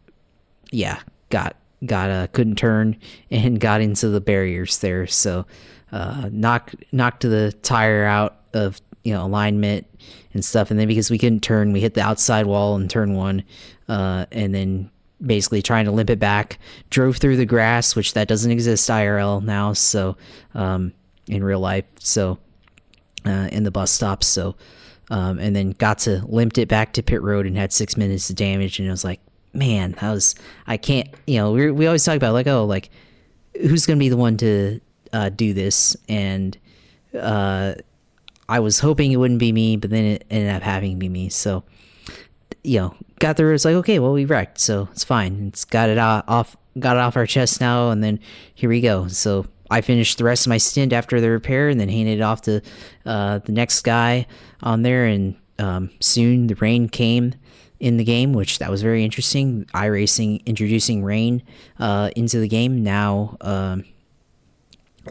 yeah, couldn't turn, and got into the barriers there, so knocked the tire out of alignment and stuff, and then because we couldn't turn, we hit the outside wall in turn 1, and then basically trying to limp it back, drove through the grass, which that doesn't exist IRL now, so in real life, so in the bus stops, so and then got to limped it back to pit road and had 6 minutes of damage, and I was like, man, I can't, we always talk about like, oh, like who's gonna be the one to do this, and I was hoping it wouldn't be me, but then it ended up having to be me, so got through. It's like, okay, well, we wrecked, so it's fine. It's got it off our chest now, and then here we go. So I finished the rest of my stint after the repair, and then handed it off to the next guy on there, and soon the rain came in the game, which that was very interesting. iRacing introducing rain into the game now, and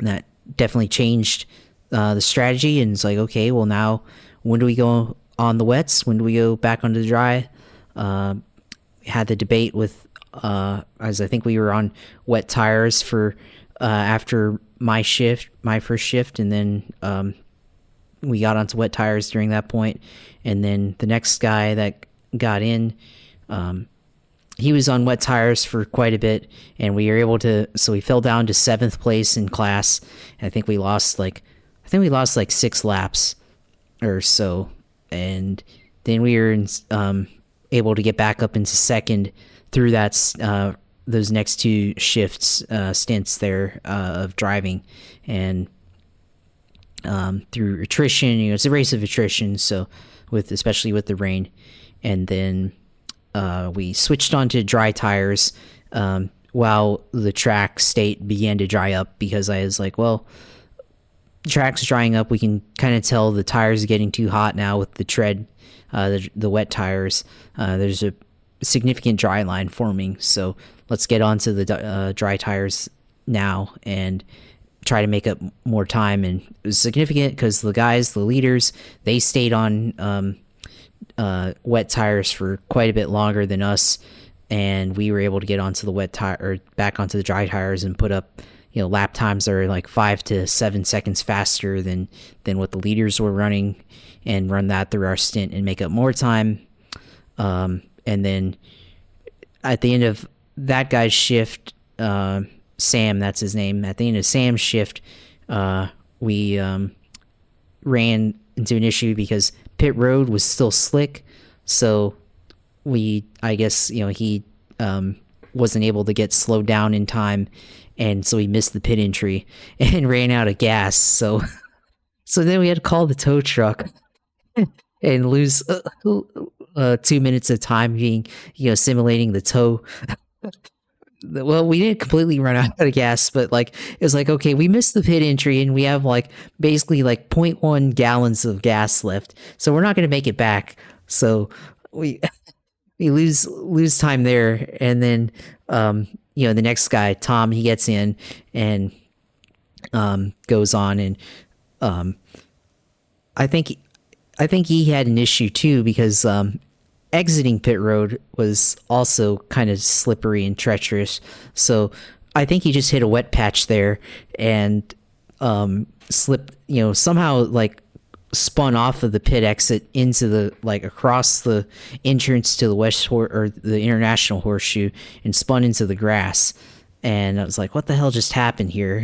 that definitely changed the strategy, and it's like, okay, well, now when do we go on the wets? When do we go back onto the dry? Had the debate with, as I think we were on wet tires for after my first shift, and then we got onto wet tires during that point, and then the next guy that got in, he was on wet tires for quite a bit, and we were able to, so we fell down to 7th place in class, and I think we lost like 6 laps or so, and then we were able to get back up into 2nd through that those next 2 shifts stints there of driving, and through attrition, it's a race of attrition, so especially with the rain, and then we switched onto dry tires while the track state began to dry up, because I was like, well, the track's drying up, we can kind of tell the tires are getting too hot now with the tread, the wet tires. There's a significant dry line forming, so let's get onto the dry tires now and try to make up more time. And it was significant because the leaders, they stayed on wet tires for quite a bit longer than us, and we were able to get onto the wet tire, or back onto the dry tires, and put up lap times that are like 5 to 7 seconds faster than what the leaders were running, and run that through our stint and make up more time. And then at the end of that guy's shift, Sam, that's his name, at the end of Sam's shift, we ran into an issue because pit road was still slick, so I guess he wasn't able to get slowed down in time, and so he missed the pit entry and ran out of gas, so then we had to call the tow truck and lose 2 minutes of time being simulating the tow. Well, we didn't completely run out of gas, but like it was like, okay, we missed the pit entry and we have like basically like 0.1 gallons of gas left, so we're not going to make it back, so we lose time there. And then the next guy, Tom, he gets in and goes on, and I think he had an issue too, because exiting pit road was also kind of slippery and treacherous, so I think he just hit a wet patch there and slipped, somehow like spun off of the pit exit into the, like, across the entrance to the or the International Horseshoe, and spun into the grass. And I was like, what the hell just happened here?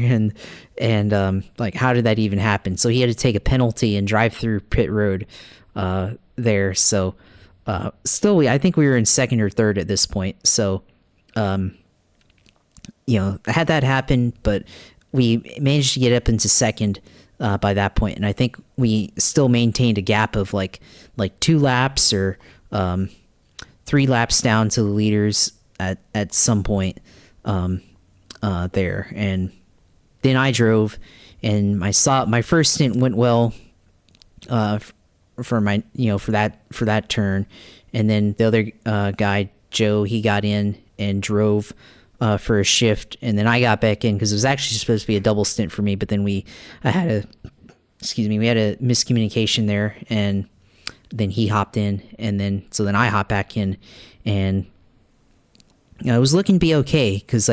And like, how did that even happen? So he had to take a penalty and drive through pit road there. So still, I think we were in 2nd or 3rd at this point. So had that happen, but we managed to get up into second by that point, and I think we still maintained a gap of like 2 laps or 3 laps down to the leaders at some point there. And then I drove, and my first stint went well for my for that turn, and then the other guy, Joe, he got in and drove for a shift, and then I got back in because it was actually supposed to be a double stint for me, but then we had a miscommunication there, and then he hopped in, and then I hopped back in, and it was looking to be okay because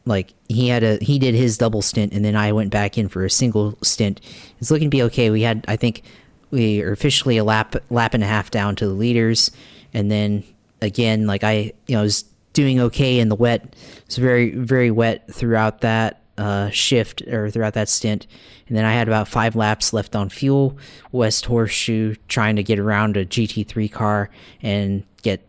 like he did his double stint, and then I went back in for a single stint. It's looking to be okay. I think we are officially a lap and a half down to the leaders, and then again, like I was doing okay in the wet. It's very, very wet throughout that shift, or throughout that stint, and then I had about 5 laps left on fuel, West Horseshoe, trying to get around a GT3 car and get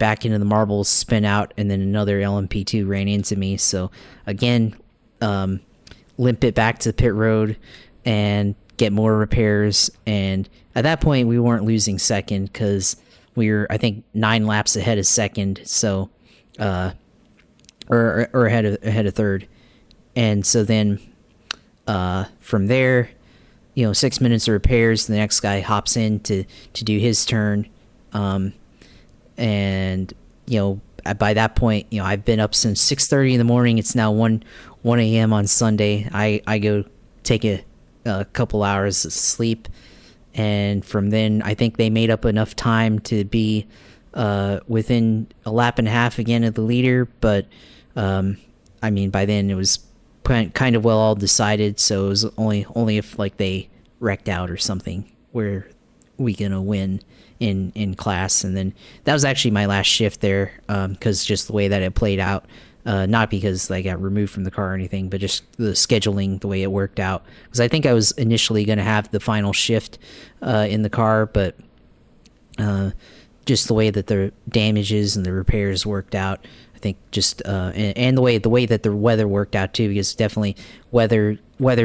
back into the marbles, spin out, and then another LMP2 ran into me. So again, limp it back to the pit road and get more repairs. And at that point, we weren't losing second because we were, I think, 9 laps ahead of second. So, or ahead of third. And so then, from there, 6 minutes of repairs, the next guy hops in to do his turn. And by that point, I've been up since 6:30 in the morning. It's now 1 a.m. on Sunday. I go take a couple hours of sleep, and from then I think they made up enough time to be within a lap and a half again of the leader. But I mean, by then it was kind of well all decided, so it was only if like they wrecked out or something where we gonna win in class. And then that was actually my last shift there, because just the way that it played out, not because I got removed from the car or anything, but just the scheduling, the way it worked out, because I think I was initially going to have the final shift in the car, but just the way that the damages and the repairs worked out, I think just and the way that the weather worked out too, because definitely weather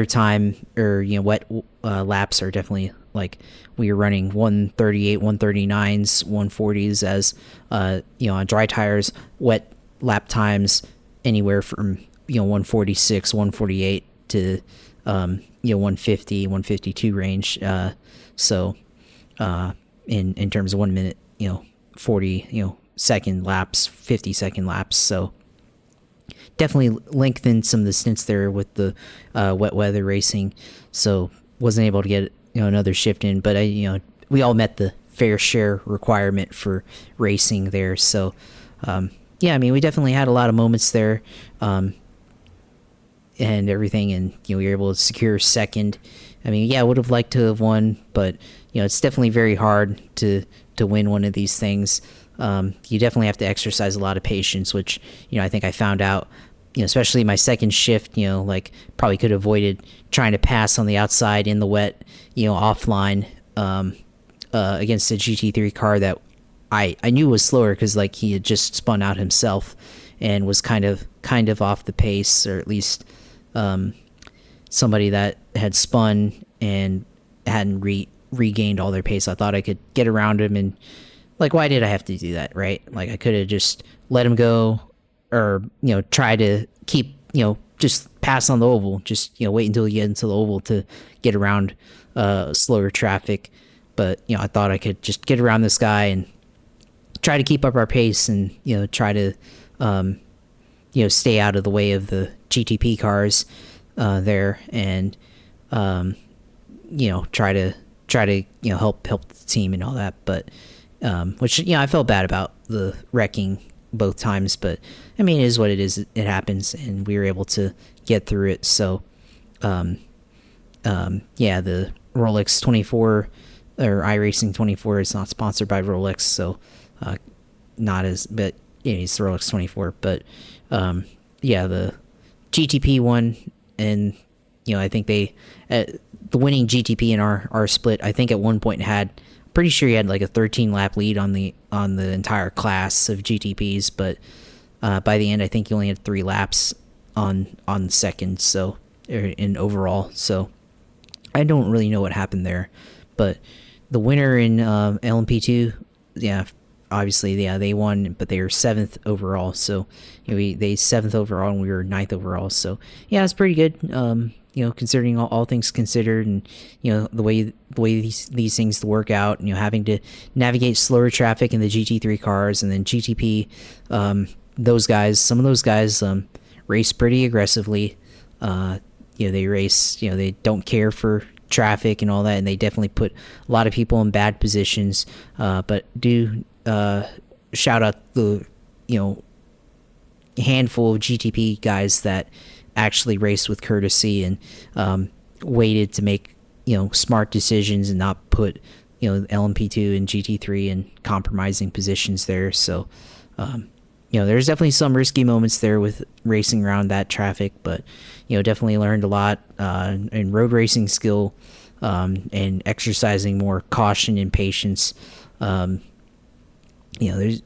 time, or wet laps are definitely, like, we were running 138, 139s, 140s as on dry tires. Wet lap times anywhere from 146, 148 to 150, 152 range. So in terms of 1 minute, 40 second laps, 50-second laps. So definitely lengthened some of the stints there with the wet weather racing. So wasn't able to get another shift in, but we all met the fair share requirement for racing there. So yeah, I mean, we definitely had a lot of moments there, and everything, and we were able to secure second. I mean, yeah, I would have liked to have won, but it's definitely very hard to win one of these things. You definitely have to exercise a lot of patience, which I think I found out, especially my second shift, like, probably could have avoided trying to pass on the outside in the wet, offline, against a GT3 car that I knew was slower, because like he had just spun out himself and was kind of off the pace, or at least somebody that had spun and hadn't regained all their pace. I thought I could get around him, and like, why did I have to do that, right? Like, I could have just let him go, or try to keep just pass on the oval, just wait until you get into the oval to get around slower traffic. But I thought I could just get around this guy and try to keep up our pace, and try to stay out of the way of the GTP cars there, and try to help the team and all that. But which I felt bad about the wrecking both times, but I mean, it is what it is. It happens, and we were able to get through it. So yeah, the Rolex 24, or iRacing 24, is not sponsored by Rolex, so not as, but it's the Rolex 24. But yeah, the GTP one, and I think they the winning GTP in our split, I think at one point pretty sure he had like a 13 lap lead on the entire class of GTPs, but By the end, I think he only had 3 laps on second, so in overall. So I don't really know what happened there, but the winner in LMP2, yeah, obviously, yeah, they won, but they were 7th overall. So they 7th overall, and we were 9th overall. So yeah, it's pretty good. Considering all things considered, and the way these things work out. Having to navigate slower traffic in the GT3 cars, and then GTP. Some of those guys race pretty aggressively. They race. They don't care for traffic and all that, and they definitely put a lot of people in bad positions. But do shout out the handful of GTP guys that actually raced with courtesy and waited to make smart decisions and not put LMP2 and GT3 in compromising positions there. So there's definitely some risky moments there with racing around that traffic, but definitely learned a lot in road racing skill and exercising more caution and patience. There's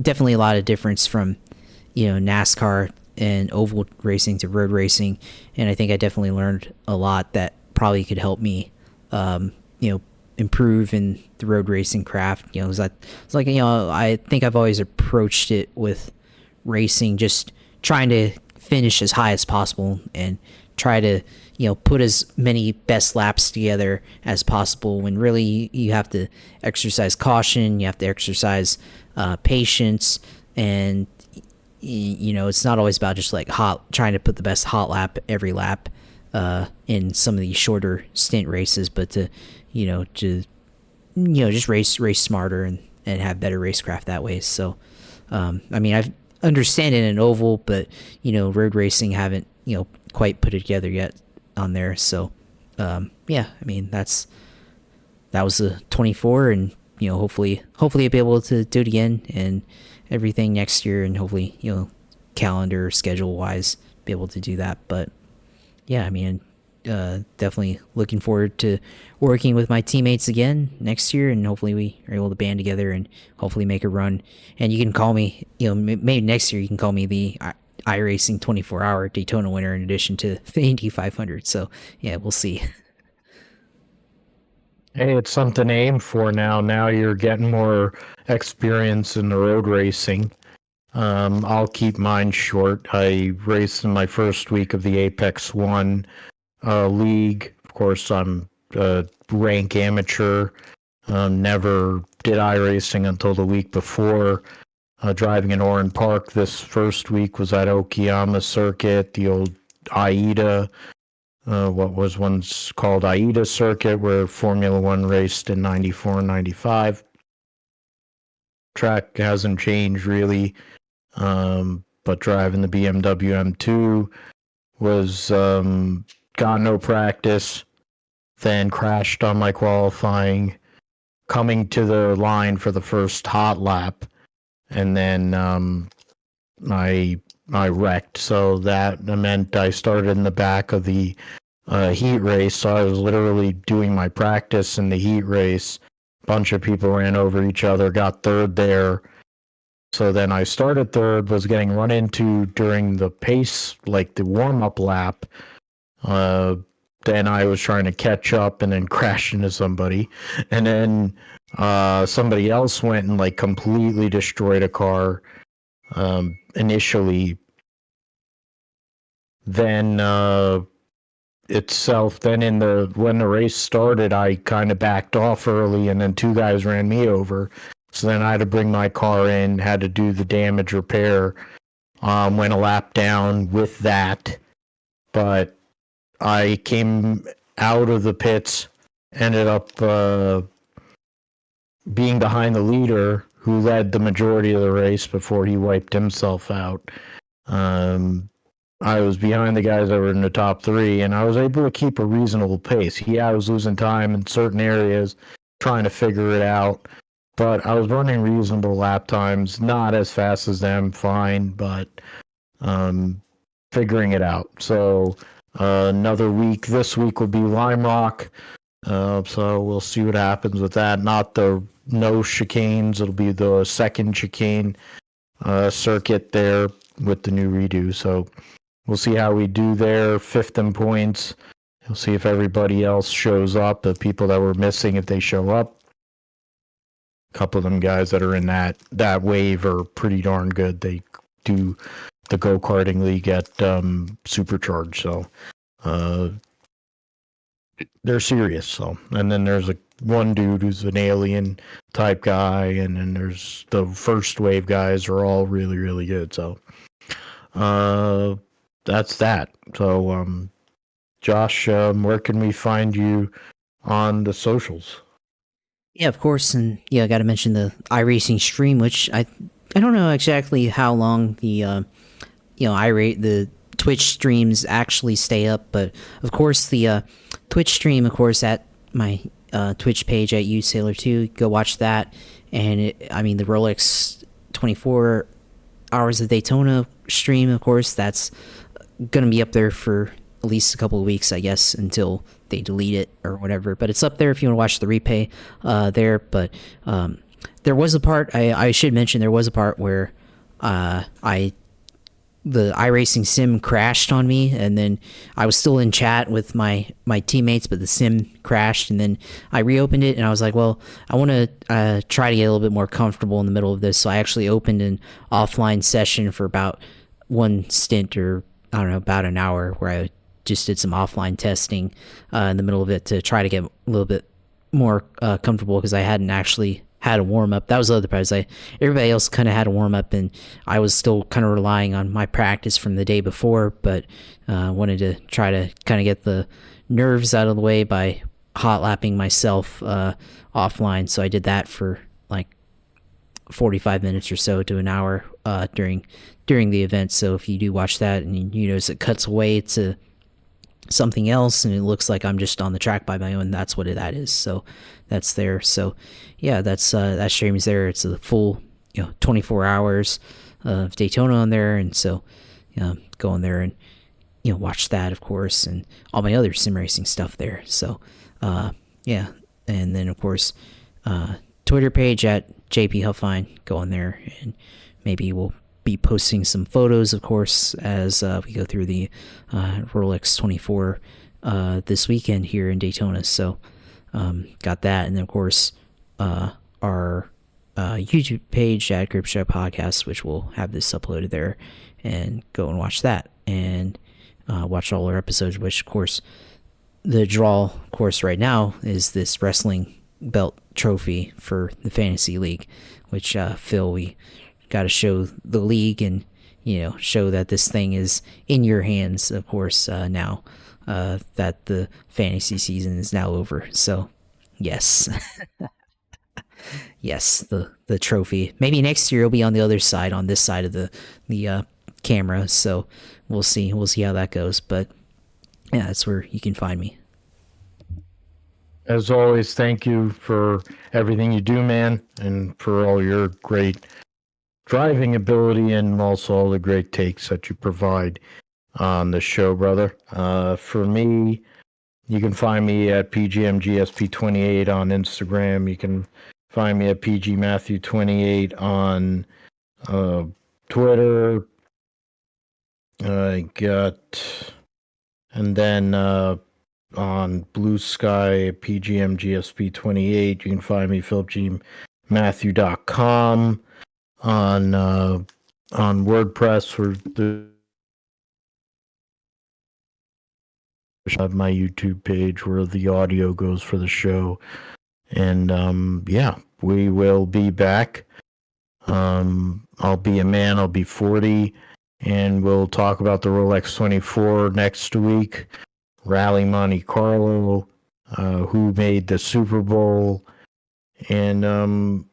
definitely a lot of difference from NASCAR and oval racing to road racing, and I think I definitely learned a lot that probably could help me improve in the road racing craft. I think I've always approached it with racing just trying to finish as high as possible and try to put as many best laps together as possible, when really you have to exercise caution, you have to exercise patience, and it's not always about just like trying to put the best hot lap every lap in some of these shorter stint races, but to just race smarter and have better racecraft that way. So I understand it in an oval, but road racing haven't quite put it together yet on there. So that was the 24, and hopefully I'll be able to do it again and everything next year, and hopefully calendar schedule wise be able to do that. But yeah, definitely looking forward to working with my teammates again next year, and hopefully we are able to band together and hopefully make a run. And you can call me, maybe next year you can call me the iRacing 24-hour Daytona winner in addition to the Indy 500. So yeah, we'll see. Hey, it's something to aim for now. Now you're getting more experience in the road racing. I'll keep mine short. I raced in my first week of the Apex One league. Of course, I'm rank amateur. Never did iRacing until the week before. Driving in Oran Park this first week was at Okayama Circuit, the old AIDA, what was once called AIDA Circuit, where Formula One raced in 94 and 95. Track hasn't changed really, but driving the BMW M2 was got no practice, then crashed on my qualifying, coming to the line for the first hot lap, and then I wrecked. So that meant I started in the back of the heat race. So I was literally doing my practice in the heat race. A bunch of people ran over each other, got third there. So then I started third, was getting run into during the pace, like the warm-up lap. Then I was trying to catch up and then crashed into somebody. And then somebody else went and like completely destroyed a car initially. Then when the race started, I kind of backed off early, and then two guys ran me over. So then I had to bring my car in, had to do the damage repair. Went a lap down with that, but I came out of the pits, ended up being behind the leader, who led the majority of the race before he wiped himself out. I was behind the guys that were in the top three, and I was able to keep a reasonable pace. Yeah, I was losing time in certain areas, trying to figure it out, but I was running reasonable lap times, not as fast as them, fine, but figuring it out. So another week. This week will be Lime Rock. So we'll see what happens with that. No chicanes. It'll be the second chicane circuit there with the new redo. So we'll see how we do there. Fifth in points. We'll see if everybody else shows up. The people that were missing, if they show up. A couple of them guys that are in that wave are pretty darn good. They do the go-karting league at Supercharged. So they're serious. So, and then there's one dude who's an alien type guy, and then there's the first wave guys are all really, really good. So that's that. So Josh, where can we find you on the socials? Yeah, of course, and yeah, I got to mention the iRacing stream, which I don't know exactly how long the the Twitch streams actually stay up, but of course the Twitch stream, of course, at my Twitch page at usailor2, go watch that. And the Rolex 24 Hours of Daytona stream, of course, that's gonna be up there for at least a couple of weeks, I guess, until they delete it or whatever. But it's up there if you want to watch the replay there. But there was a part, I should mention, there was a part where the iRacing sim crashed on me, and then I was still in chat with my teammates, but the sim crashed, and then I reopened it, and I was like, well, I want to try to get a little bit more comfortable in the middle of this, so I actually opened an offline session for about one stint, or I don't know, about an hour, where I just did some offline testing in the middle of it to try to get a little bit more comfortable, because I hadn't actually had a warm up. That was the other part. Everybody else kind of had a warm up, and I was still kind of relying on my practice from the day before, but wanted to try to kind of get the nerves out of the way by hot lapping myself offline. So I did that for like 45 minutes or so to an hour during the event. So if you do watch that and you notice it cuts away to something else and it looks like I'm just on the track by my own, that's what that is. So that's there. So yeah, that's that stream is there. It's a full 24 hours of Daytona on there, and so go on there and watch that, of course, and all my other sim racing stuff there. So yeah, and then of course Twitter page at JP Huffine, go on there, and maybe we'll be posting some photos, of course, as we go through the Rolex 24 this weekend here in Daytona. So got that, and then of course our YouTube page at Grip Show Podcast, which will have this uploaded there, and go and watch that, and watch all our episodes, which of course the draw, of course, right now is this wrestling belt trophy for the fantasy league, which Phil, we got to show the league and show that this thing is in your hands, of course, now that the fantasy season is now over. So yes. Yes, the trophy. Maybe next year it'll be on the other side, on this side of the camera. So we'll see how that goes. But yeah, that's where you can find me. As always, thank you for everything you do, man, and for all your great driving ability and also all the great takes that you provide on the show, brother. For me, you can find me at PGMGSP28 on Instagram. You can find me at PGMatthew28 on Twitter. And then on Blue Sky at PGMGSP28. You can find me PhilipGMatthew.com on WordPress for the my YouTube page where the audio goes for the show. And yeah, we will be back. I'll be a man, I'll be 40, and we'll talk about the Rolex 24 next week. Rally Monte Carlo, who made the Super Bowl, and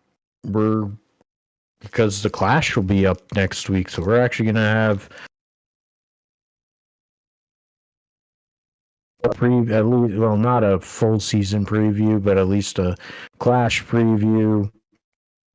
because the Clash will be up next week, so we're actually going to have at least, well, not a full season preview, but at least a Clash preview